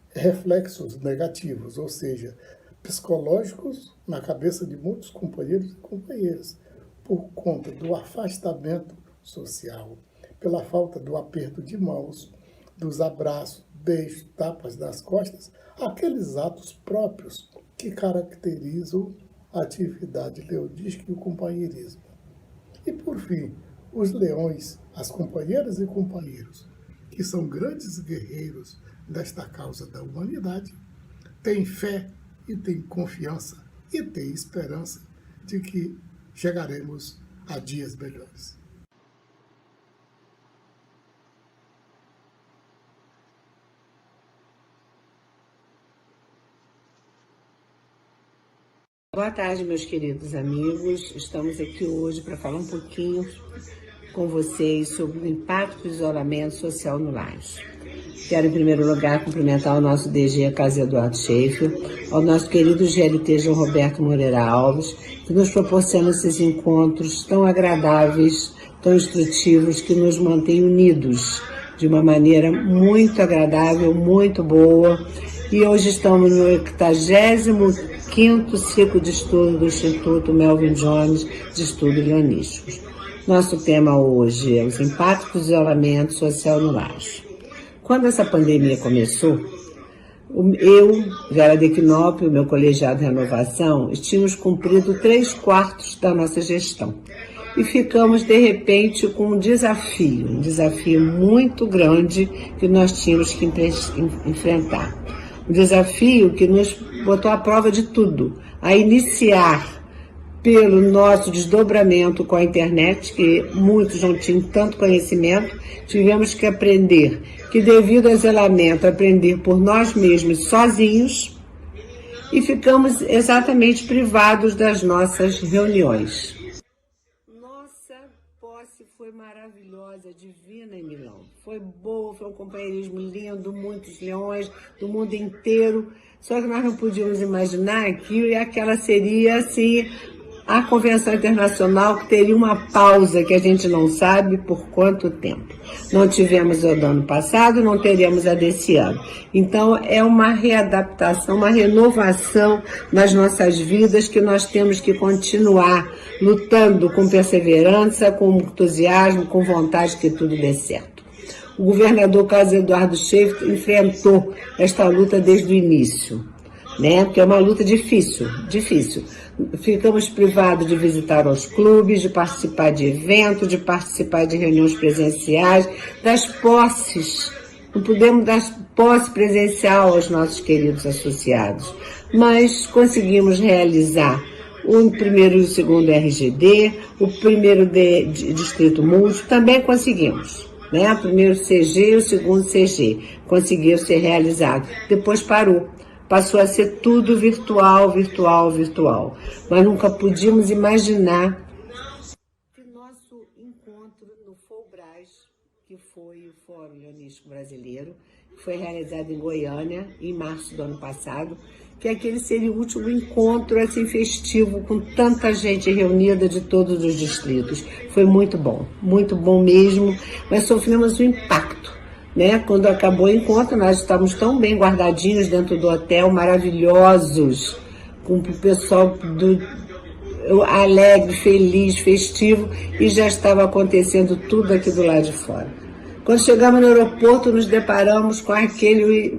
[SPEAKER 13] reflexos negativos, ou seja, psicológicos na cabeça de muitos companheiros e companheiras, por conta do afastamento social, pela falta do aperto de mãos, dos abraços, beijos, tapas nas costas, aqueles atos próprios que caracterizam a atividade leonística e o companheirismo. E, por fim, os leões, as companheiras e companheiros, que são grandes guerreiros desta causa da humanidade, têm fé e têm confiança e têm esperança de que chegaremos a dias melhores.
[SPEAKER 14] Boa tarde, meus queridos amigos. Estamos aqui hoje para falar um pouquinho com vocês sobre o impacto do isolamento social no Laios. Quero, em primeiro lugar, cumprimentar o nosso DG Carlos Eduardo Schaeffer, ao nosso querido GLT João Roberto Moreira Alves, que nos proporciona esses encontros tão agradáveis, tão instrutivos, que nos mantêm unidos de uma maneira muito agradável, muito boa. E hoje estamos no 85º ciclo de estudo do Instituto Melvin Jones de Estudos Leonísticos. Nosso tema hoje é os impactos do isolamento social no Laios. Quando essa pandemia começou, eu, Vera Dequinop e o meu colegiado de renovação, tínhamos cumprido 3/4 da nossa gestão. E ficamos, de repente, com um desafio muito grande que nós tínhamos que enfrentar. Um desafio que nos botou à prova de tudo, a iniciar pelo nosso desdobramento com a internet, que muitos não tinham tanto conhecimento, tivemos que aprender que, devido ao isolamento, aprender por nós mesmos sozinhos, e ficamos exatamente privados das nossas reuniões. Nossa posse foi maravilhosa, divina em Milão. Foi boa, foi um companheirismo lindo, muitos leões do mundo inteiro. Só que nós não podíamos imaginar que aquela seria, assim, a convenção internacional, que teria uma pausa que a gente não sabe por quanto tempo. Não tivemos a do ano passado, não teremos a desse ano. Então, é uma readaptação, uma renovação nas nossas vidas que nós temos que continuar lutando com perseverança, com entusiasmo, com vontade que tudo dê certo. O governador Carlos Eduardo Schaeffer enfrentou esta luta desde o início, né? Porque é uma luta difícil. Ficamos privados de visitar os clubes, de participar de eventos, de participar de reuniões presenciais, das posses. Não podemos dar posse presencial aos nossos queridos associados, mas conseguimos realizar o primeiro e o segundo RGD, o primeiro distrito múltiplo, também conseguimos. Né? O primeiro CG e o segundo CG conseguiram ser realizados. Depois parou. Passou a ser tudo virtual. Mas nunca podíamos imaginar que nosso encontro no FOBRAS, que foi o Fórum Leonístico Brasileiro, que foi realizado em Goiânia, em março do ano passado, que aquele seria o último encontro assim, festivo, com tanta gente reunida de todos os distritos. Foi muito bom mesmo, mas sofremos um impacto. Né? Quando acabou o encontro, nós estávamos tão bem guardadinhos dentro do hotel, maravilhosos, com o pessoal alegre, feliz, festivo, e já estava acontecendo tudo aqui do lado de fora. Quando chegamos no aeroporto, nos deparamos com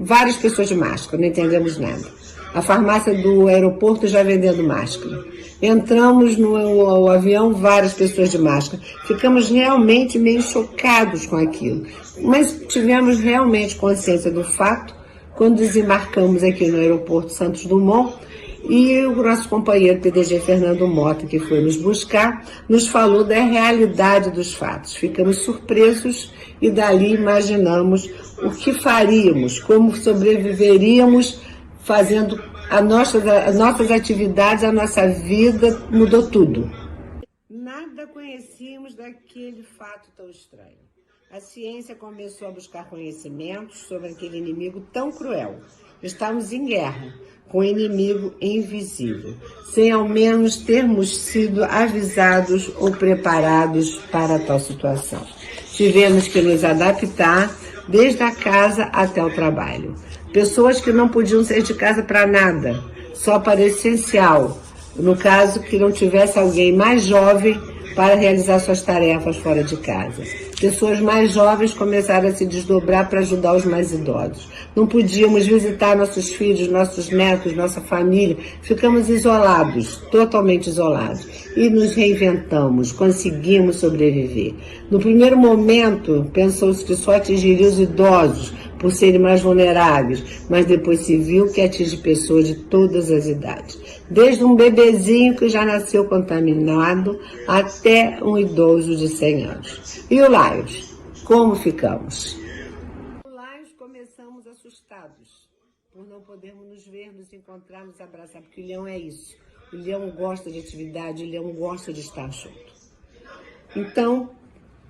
[SPEAKER 14] várias pessoas de máscara, não entendemos nada. A farmácia do aeroporto já vendendo máscara. Entramos no avião, várias pessoas de máscara. Ficamos realmente meio chocados com aquilo. Mas tivemos realmente consciência do fato quando desembarcamos aqui no aeroporto Santos Dumont e o nosso companheiro PDG Fernando Mota, que foi nos buscar, nos falou da realidade dos fatos. Ficamos surpresos e dali imaginamos o que faríamos, como sobreviveríamos fazendo as nossas atividades, a nossa vida, mudou tudo. Nada conhecíamos daquele fato tão estranho. A ciência começou a buscar conhecimentos sobre aquele inimigo tão cruel. Estávamos em guerra com um inimigo invisível, sem ao menos termos sido avisados ou preparados para tal situação. Tivemos que nos adaptar desde a casa até o trabalho. Pessoas que não podiam sair de casa para nada, só para o essencial. No caso, que não tivesse alguém mais jovem para realizar suas tarefas fora de casa. Pessoas mais jovens começaram a se desdobrar para ajudar os mais idosos. Não podíamos visitar nossos filhos, nossos netos, nossa família. Ficamos isolados, totalmente isolados. E nos reinventamos, conseguimos sobreviver. No primeiro momento, pensou-se que só atingiria os idosos, por serem mais vulneráveis, mas depois se viu que atinge pessoas de todas as idades. Desde um bebezinho que já nasceu contaminado até um idoso de 100 anos. E o Laios? Como ficamos? O Laios começamos assustados, por não podermos nos ver, nos encontrar, nos abraçar, porque o leão é isso. O leão gosta de atividade, o leão gosta de estar junto. Então,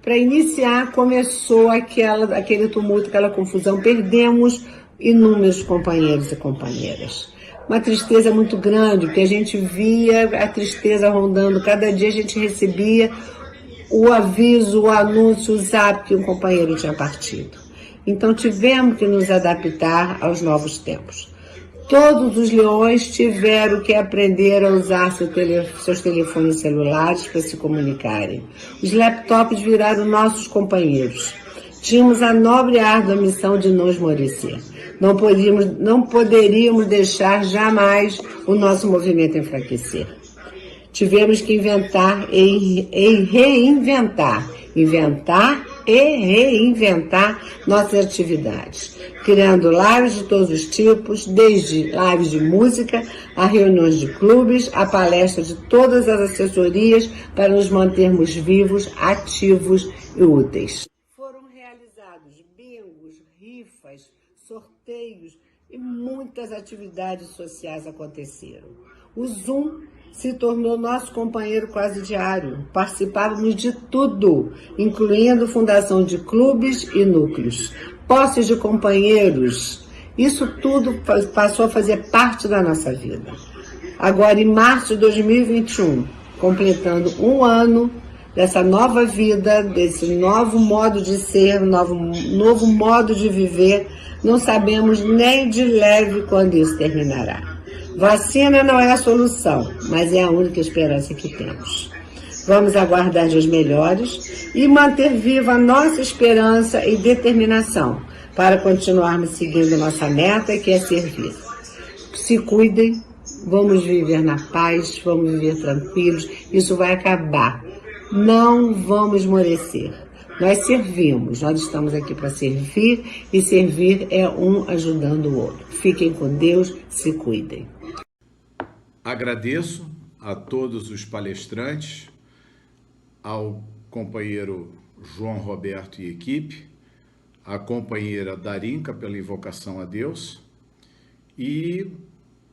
[SPEAKER 14] para iniciar, começou aquele tumulto, aquela confusão. Perdemos inúmeros companheiros e companheiras. Uma tristeza muito grande, porque a gente via a tristeza rondando. Cada dia a gente recebia o aviso, o anúncio, o zap que um companheiro tinha partido. Então tivemos que nos adaptar aos novos tempos. Todos os leões tiveram que aprender a usar seus telefones celulares para se comunicarem. Os laptops viraram nossos companheiros. Tínhamos a nobre e árdua missão de não esmorecer. Não poderíamos deixar jamais o nosso movimento enfraquecer. Tivemos que inventar e reinventar. Inventar e reinventar nossas atividades, criando lives de todos os tipos, desde lives de música, a reuniões de clubes, a palestra de todas as assessorias para nos mantermos vivos, ativos e úteis. Foram realizados bingos, rifas, sorteios e muitas atividades sociais aconteceram. O Zoom se tornou nosso companheiro quase diário. Participávamos de tudo, incluindo fundação de clubes e núcleos, posses de companheiros. Isso tudo passou a fazer parte da nossa vida. Agora, em março de 2021, completando um ano dessa nova vida, desse novo modo de ser, novo modo de viver, não sabemos nem de leve quando isso terminará. Vacina não é a solução, mas é a única esperança que temos. Vamos aguardar dias melhores e manter viva a nossa esperança e determinação para continuarmos seguindo nossa meta, que é servir. Se cuidem, vamos viver na paz, vamos viver tranquilos, isso vai acabar. Não vamos esmorecer. Nós servimos, nós estamos aqui para servir e servir é um ajudando o outro. Fiquem com Deus, se cuidem.
[SPEAKER 1] Agradeço a todos os palestrantes, ao companheiro João Roberto e equipe, à companheira Darinka pela invocação a Deus e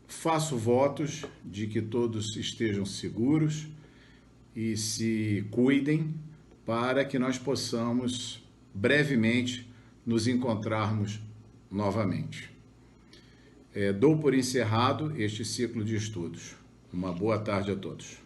[SPEAKER 1] faço votos de que todos estejam seguros e se cuidem para que nós possamos brevemente nos encontrarmos novamente. Dou por encerrado este ciclo de estudos. Uma boa tarde a todos.